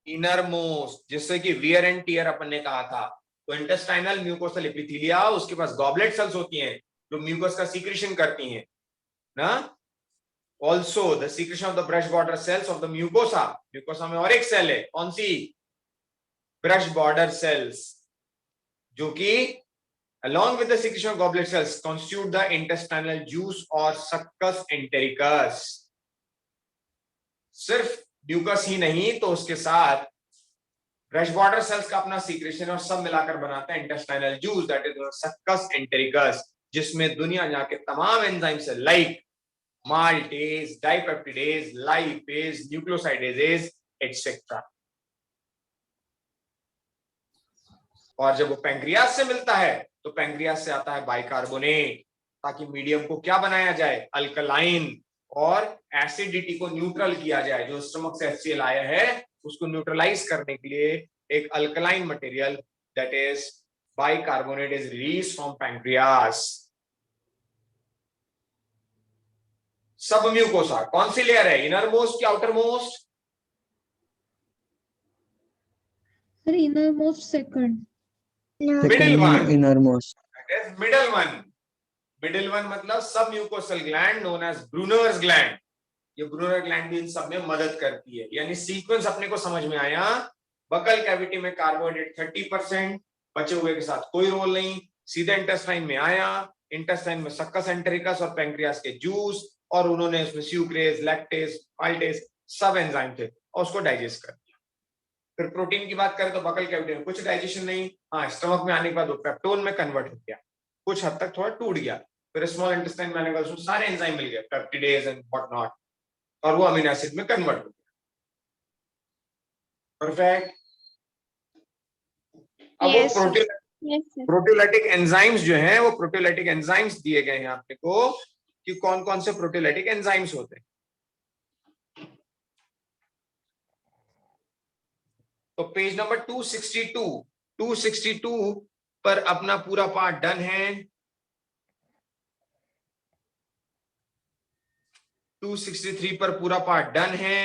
[SPEAKER 1] Inner most, जिससे कि वियर एंड टियर अपन ने कहा था। तो इंटेस्टाइनल म्यूकोसल एपिथेलिया, उसके पास गॉबलेट सेल्स होती हैं जो म्यूकस का सीक्रेशन करती हैं ना। Also the secretion of the brush border cells of the mucosa, mucosa में और एक सेल है, कौन सी? ब्रश बॉर्डर सेल्स, जो कि along with the secretion of goblet cells constitute the intestinal juice or succus entericus. सिर्फ म्यूकस ही नहीं तो उसके साथ ब्रश बॉर्डर सेल्स का अपना सीक्रेशन और सब मिलाकर बनाता है intestinal juice, that is succus entericus, जिसमें दुनिया जहां के तमाम एंजाइम्स है लाइक माल्टेज, डाइपेप्टिडेज, लाइपेज, न्यूक्लियोसाइडेजेज एटसेट्रा। और जब वो पैंक्रियास से मिलता है तो पैंक्रियास से आता है बाइकार्बोनेट, ताकि मीडियम को क्या बनाया जाए, अल्कलाइन, और एसिडिटी को न्यूट्रल किया जाए। जो स्टमक से HCl आया है उसको न्यूट्रलाइज करने के लिए एक alkaline material that is bicarbonate is release from pancreas. Submucosa कौन सी लेयर है, इनर मोस्ट की outer most?
[SPEAKER 4] Inner most second,
[SPEAKER 1] middle one,
[SPEAKER 3] inner most,
[SPEAKER 1] middle one. Middle one मतलब submucosal gland known as Brunner's gland. ये Brunner gland भी in सब में मदद करती है। यानी सीक्वेंस अपने को समझ में आया, बकल कैविटी में कार्बोहाइड्रेट 30%, बचे हुए के साथ कोई रोल नहीं, सीधे इंटेस्टाइन में आया, इंटेस्टाइन में सक्कस एंटेरिकस और पैंक्रियास के जूस, और उन्होंने उसमें स्यूक्रेज, लैक्टेज, माल्टेज सब एंजाइम थे और उसको डाइजेस्ट कर दिया। फिर प्रोटीन की बात करें तो बकल कैविटी में कुछ डाइजेशन नहीं, हाँ स्टमक में आने के बाद वो पेप्टोन में कन्वर्ट हो गया, कुछ हद तक थोड़ा टूट गया, फिर स्मॉल इंटेस्टाइन में आने के बाद उसमें सारे एंजाइम मिल गए, पेप्टिडेज एंड व्हाट नॉट, और वो अमीनो एसिड में कन्वर्ट हो गया। परफेक्ट। अब
[SPEAKER 2] Yes,
[SPEAKER 1] वो
[SPEAKER 2] sir. Yes, sir.
[SPEAKER 1] Proteolytic enzymes जो हैं, वो प्रोटीयोलाइटिक एंजाइम्स दिए गए हैं आपने को कि कौन कौन से प्रोटीयोलाइटिक एंजाइम्स होते हैं। तो पेज नंबर 262 पर अपना पूरा पार्ट डन है। 263 पर पूरा पार्ट डन है।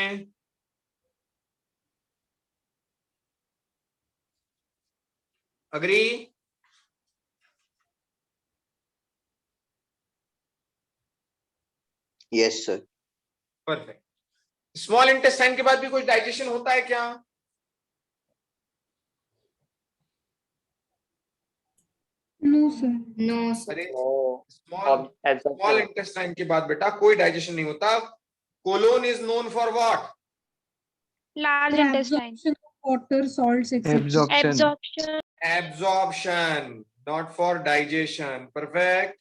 [SPEAKER 1] Agree?
[SPEAKER 6] Yes sir.
[SPEAKER 1] Perfect. Small intestine के बाद भी कुछ डाइजेशन होता है क्या?
[SPEAKER 4] No sir.
[SPEAKER 5] No, sir.
[SPEAKER 1] अरे
[SPEAKER 6] अब
[SPEAKER 1] स्मॉल इंटेस्टाइन के बाद बेटा कोई डाइजेशन नहीं होता। Colon is known for what?
[SPEAKER 2] Large intestine.
[SPEAKER 4] Absorption of water, salts, etc.
[SPEAKER 9] Absorption.
[SPEAKER 1] Absorption, not for digestion. Perfect.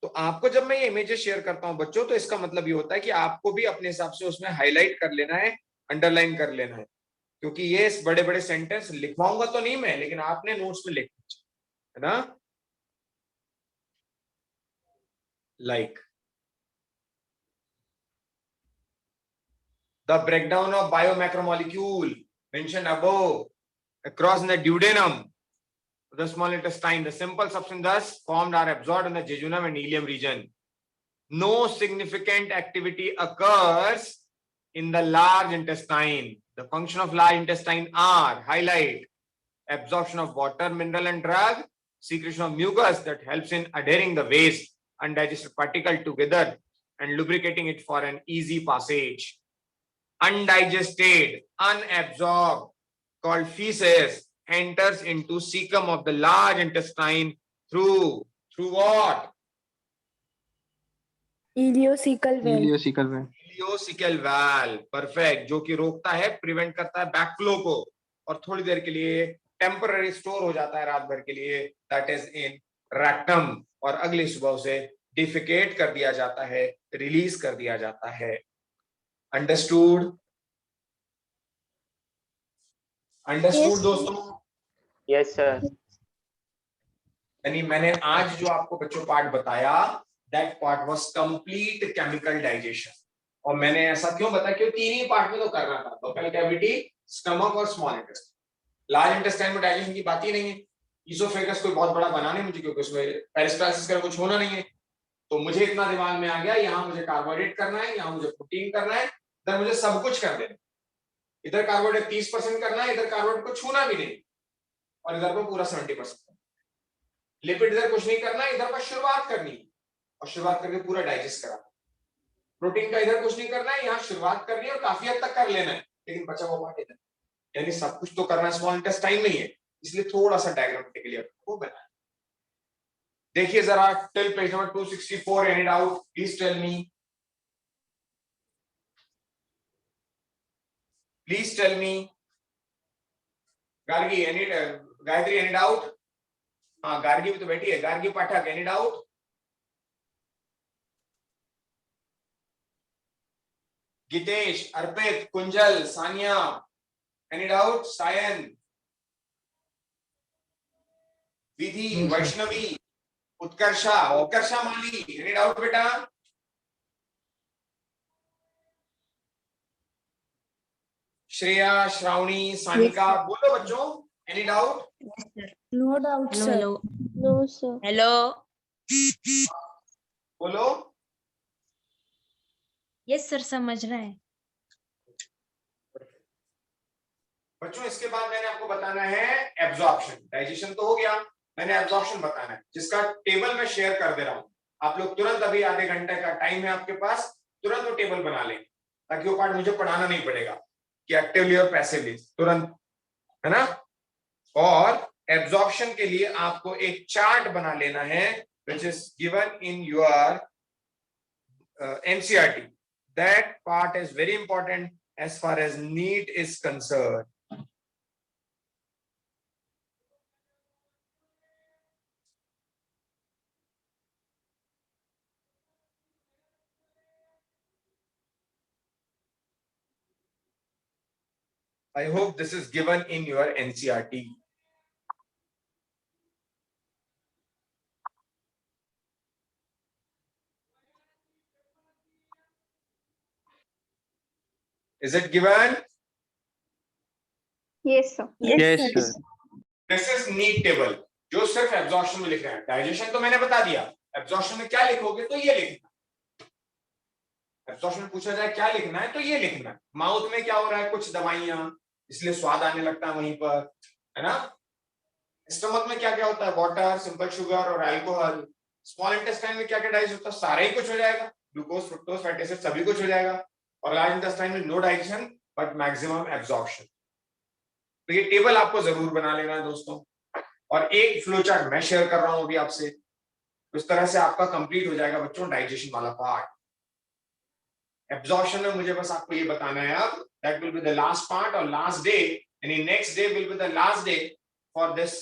[SPEAKER 1] तो आपको जब मैं ये इमेजेस शेयर करता हूं बच्चों, तो इसका मतलब ये होता है कि आपको भी अपने हिसाब से उसमें हाईलाइट कर लेना है, अंडरलाइन कर लेना है, क्योंकि ये बड़े बड़े सेंटेंस लिखवाऊंगा तो नहीं मैं, लेकिन आपने नोट्स में लिखना है ना। Like the breakdown of biomacromolecule mentioned above across in the duodenum, the small intestine, the simple substance thus formed are absorbed in the jejunum and ileum region. No significant activity occurs in the large intestine. The function of large intestine are highlight absorption of water, mineral and drug, secretion of mucus that helps in adhering the waste undigested particle together and lubricating it for an easy passage. Undigested, unabsorbed, called feces, enters into cecum of the large intestine through what?
[SPEAKER 7] Ileocecal valve.
[SPEAKER 6] Ileocecal valve.
[SPEAKER 1] Ileocaecal valve, perfect, जो कि रोकता है, prevent करता है backflow को, और थोड़ी देर के लिए टेम्पररी स्टोर हो जाता है रात भर के लिए, दैट इज इन रेक्टम, और अगली सुबह उसे डिफिकेट कर दिया जाता है, रिलीज कर दिया जाता है। अंडरस्टूड? अंडरस्टूड दोस्तों?
[SPEAKER 10] Yes sir.
[SPEAKER 1] यानी मैंने आज जो आपको बच्चों पार्ट बताया, that part was complete chemical digestion. और मैंने ऐसा क्यों बताया, क्योंकि तीन ही पार्ट में तो करना था, बकल कैविटी, स्टमक और स्मॉल इंटेस्टाइन। लार्ज इंटेस्टाइन में डाइजेशन की बात ही नहीं है, ईसोफेगस कोई बहुत बड़ा बना नहीं मुझे, क्योंकि उसमें पेरिस्टाल्सिस का कुछ होना नहीं है। तो मुझे इतना दिमाग में आ गया, यहाँ मुझे कार्बोहाइड्रेट करना है, यहाँ मुझे प्रोटीन करना है, इधर मुझे सब कुछ कर देना, इधर कार्बोहाइड्रेट 30% करना है, इधर कार्बोहाइड्रेट को छूना भी नहीं, और इधर को पूरा 70%। लिपिड इधर कुछ नहीं करना, इधर का शुरुआत करनी है, और शुरुआत करके पूरा डाइजेस्ट करा। प्रोटीन का इधर कुछ नहीं करना है, यहाँ शुरुआत करनी है और काफी हद तक कर लेना है, लेकिन बचा हुआ पार्ट इधर, यानी सब कुछ तो करना स्मॉल इंटेस्टाइन में ही है, इसलिए थोड़ा सा डायग्रामेटिकली आपको बनाया। देखिए जरा till page number 264 and out, please tell me, please tell me. Gargi any, Gayatri any doubt? हाँ गार्गी भी तो बैठी है, Gargi Pathak any doubt? Gitesh, Arpit, Kunjal, Saniya, any doubt? Sayan, Vidhi,
[SPEAKER 3] No, sir.
[SPEAKER 1] Vaishnavi, Utkarsha, Utkarsha Mali, any doubt बेटा? श्रेया, श्रावणी, सानिका, बोलो बच्चों, any doubt?
[SPEAKER 7] No doubt, sir.
[SPEAKER 5] Hello. No, sir.
[SPEAKER 9] Hello.
[SPEAKER 1] बोलो।
[SPEAKER 9] Yes sir, समझ रहे हैं।
[SPEAKER 1] बच्चों इसके बाद मैंने आपको बताना है एब्जॉर्प्शन। डाइजेशन तो हो गया, मैंने एब्जॉर्प्शन बताना है, जिसका टेबल मैं शेयर कर दे रहा हूं। आप लोग तुरंत, अभी आधे घंटे का टाइम है आपके पास, तुरंत वो टेबल बना लें, ताकि वो पार्ट मुझे पढ़ाना नहीं पड़ेगा कि एक्टिवली और पैसिवली, तुरंत, है ना। और एब्जॉर्प्शन के लिए आपको एक चार्ट बना लेना है, which is given in your NCERT. That part is very important as far as NEET is concerned. I hope this is given in your NCERT. Is it given?
[SPEAKER 5] Yes, sir.
[SPEAKER 6] Yes, sir.
[SPEAKER 1] This is NEET table, जो सिर्फ absorption में लिख रहे हैं। Digestion तो मैंने बता दिया, एब्जॉर्प्शन में क्या लिखोगे तो ये लिखना। एब्जॉर्प्शन पूछा जाए क्या लिखना है तो ये लिखना है। माउथ में क्या हो रहा है, कुछ दवाइयां, इसलिए स्वाद आने लगता है वहीं पर, है ना। स्टमक में क्या क्या होता है, वाटर, सिंपल शुगर और अल्कोहल। स्मॉल इंटेस्टाइन में क्या क्या डाइजेस्ट होता है, सारा ही कुछ हो जाएगा, ग्लूकोज, फ्रुक्टोज, फैटी एसिड सभी कुछ हो जाएगा। और लार्ज इंटेस्टाइन में no digestion but maximum absorption. तो ये टेबल आपको जरूर बना लेना है दोस्तों। और एक फ्लो चार्ट मैं शेयर कर रहा हूं अभी आपसे, इस तरह से आपका कंप्लीट हो जाएगा बच्चों डाइजेशन वाला पार्ट। एब्जॉर्प्शन में मुझे बस आपको ये बताना है अब, that will be the last part और लास्ट डे, यानी next day will be the last day for this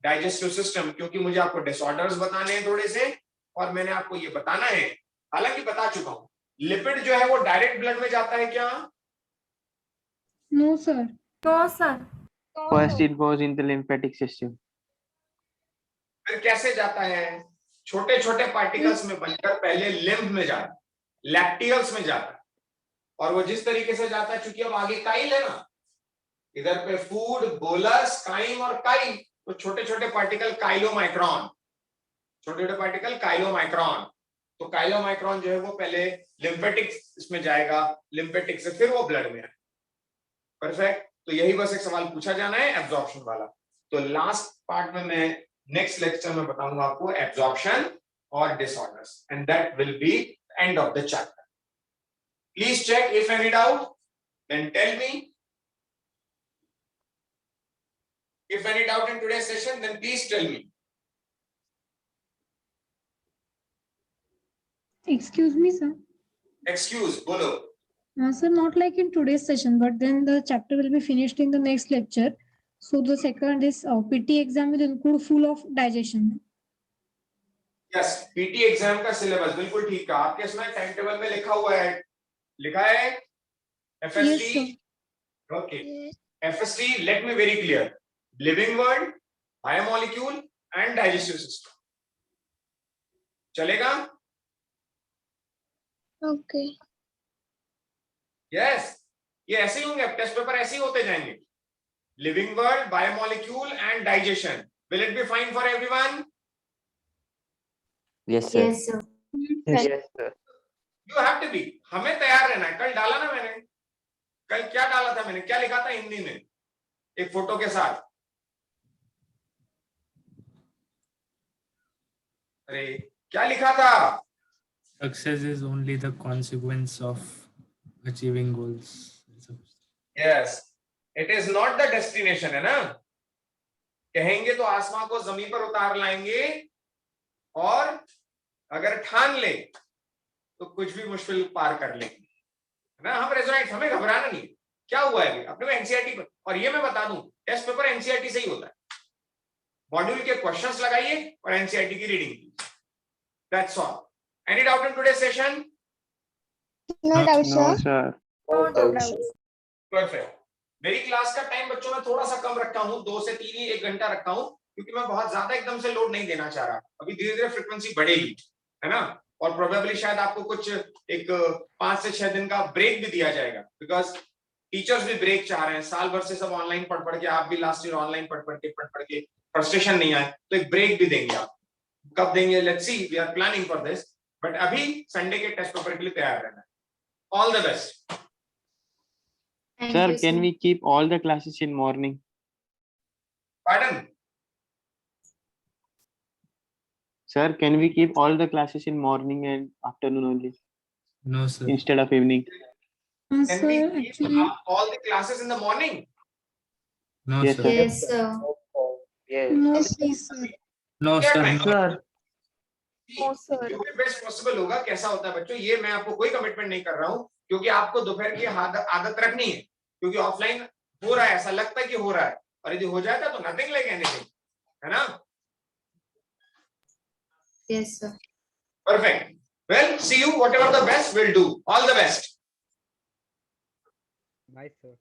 [SPEAKER 1] digestive system, क्योंकि मुझे आपको डिसऑर्डर्स बताने हैं थोड़े से, और मैंने आपको ये बताना है, हालांकि बता चुका हूं, लिपिड जो है वो डायरेक्ट ब्लड में जाता है क्या?
[SPEAKER 4] No, sir.
[SPEAKER 7] No, sir.
[SPEAKER 6] First, it goes in the lymphatic system.
[SPEAKER 1] फिर कैसे जाता है? छोटे छोटे पार्टिकल्स में बनकर पहले लिम्फ में जाता है, लैक्टियल्स में जाता है, और वो जिस तरीके से जाता है, चूंकि अब आगे काइल है ना, इधर पे फूड, बोलस, काइम और काइल, तो छोटे छोटे पार्टिकल काइलोमाइक्रोन, छोटे छोटे पार्टिकल काइलोमाइक्रोन। तो काइलोमाइक्रोन जो है वो पहले लिम्फेटिक इसमें जाएगा, लिम्फेटिक से फिर वो ब्लड में आएगा। परफेक्ट। तो यही बस एक सवाल पूछा जाना है एब्जॉर्प्शन वाला। तो लास्ट पार्ट में मैं नेक्स्ट लेक्चर में बताऊंगा आपको एब्जॉर्प्शन और disorders, and that will be end of the chapter. Please check if any doubt, then tell me. If any doubt in today's session, then please tell me.
[SPEAKER 4] Excuse me, sir.
[SPEAKER 1] Excuse, bolo.
[SPEAKER 4] Sir, not like in today's session, but then the chapter will be finished in the next lecture. So the second is PT exam will include full of digestion.
[SPEAKER 1] Yes, PT exam का syllabus बिल्कुल ठीक है। आपके इसमें time table में लिखा हुआ है, लिखा है FST.
[SPEAKER 4] Yes,
[SPEAKER 1] okay,
[SPEAKER 5] Yes.
[SPEAKER 1] FST, let me very clear. Living world, biomolecule and digestive system. चलेगा?
[SPEAKER 5] Okay.
[SPEAKER 1] यस, ये ऐसे ही होंगे, टेस्ट पेपर ऐसे ही होते जाएंगे। Living world, biomolecule and digestion. Will it be fine for everyone?
[SPEAKER 6] Yes, sir.
[SPEAKER 7] Yes, sir.
[SPEAKER 6] Yes, sir.
[SPEAKER 1] You have to be, हमें तैयार रहना है। कल डाला ना मैंने, कल क्या डाला था मैंने, क्या लिखा था हिंदी में एक फोटो के साथ? अरे क्या लिखा था?
[SPEAKER 8] Success is only the consequence of achieving goals.
[SPEAKER 1] Yes, it is not the destination, है ना? कहेंगे तो आसमां को जमीन पर उतार लाएंगे, और अगर ठान ले तो कुछ भी मुश्किल पार कर लेंगे, है ना? हम रेजोनेट, हमें घबराना नहीं। क्या हुआ है अपने एनसीईआरटी पर, और ये मैं बता दूं, टेस्ट पेपर एनसीईआरटी से ही होता है। मॉड्यूल के क्वेश्चंस लगाइए और एनसीईआरटी की रीडिंग कीजिए। That's all. Any doubt in today's session?
[SPEAKER 5] No doubt,
[SPEAKER 6] No,
[SPEAKER 5] sir.
[SPEAKER 6] sir.
[SPEAKER 7] No doubt.
[SPEAKER 1] Perfect. मेरी क्लास का टाइम बच्चों में थोड़ा सा कम रखा हूं, 2 से 3 ही 1 घंटा रखा हूं, क्योंकि मैं बहुत ज्यादा एकदम से लोड नहीं देना चाह रहा। अभी धीरे धीरे फ्रीक्वेंसी बढ़ेगी, है ना? और प्रोबेबली शायद आपको कुछ एक 5 से 6 दिन का ब्रेक भी दिया जाएगा, बिकॉज टीचर्स भी ब्रेक चाह रहे हैं। साल भर से सब ऑनलाइन पढ़ के, आप भी लास्ट ईयर ऑनलाइन पढ़ के फ्रस्ट्रेशन नहीं आए, तो एक ब्रेक भी देंगे आप। कब देंगे, let's see, we are planning for this, but अभी संडे के टेस्ट पेपर के लिए तैयार रहना है। All the best.
[SPEAKER 6] Sir, can we keep all the classes in morning?
[SPEAKER 1] Pardon?
[SPEAKER 6] Sir, can we keep all the classes in morning and afternoon only
[SPEAKER 8] No, sir.
[SPEAKER 6] instead of evening?
[SPEAKER 1] Can
[SPEAKER 4] sir,
[SPEAKER 1] we keep
[SPEAKER 4] actually,
[SPEAKER 1] all the classes in the morning?
[SPEAKER 8] No,
[SPEAKER 6] Yes,
[SPEAKER 8] sir.
[SPEAKER 6] sir.
[SPEAKER 7] Yes, sir.
[SPEAKER 4] no, please, sir.
[SPEAKER 8] No,
[SPEAKER 1] क्या
[SPEAKER 8] sir.
[SPEAKER 1] time?
[SPEAKER 6] Sir.
[SPEAKER 7] No, sir.
[SPEAKER 1] जो भी best possible होगा। कैसा होता है बच्चों, ये मैं आपको कोई कमिटमेंट नहीं कर रहा हूँ, क्योंकि आपको दोपहर की आदत रखनी है, क्योंकि ऑफलाइन हो रहा है, ऐसा लगता है कि हो रहा है, और यदि हो जाता तो नथिंग लाइक एनीथिंग, है ना?
[SPEAKER 7] Yes, sir.
[SPEAKER 1] Perfect. Well, see you. Whatever the best, we'll do. All the best.
[SPEAKER 3] Bye, sir.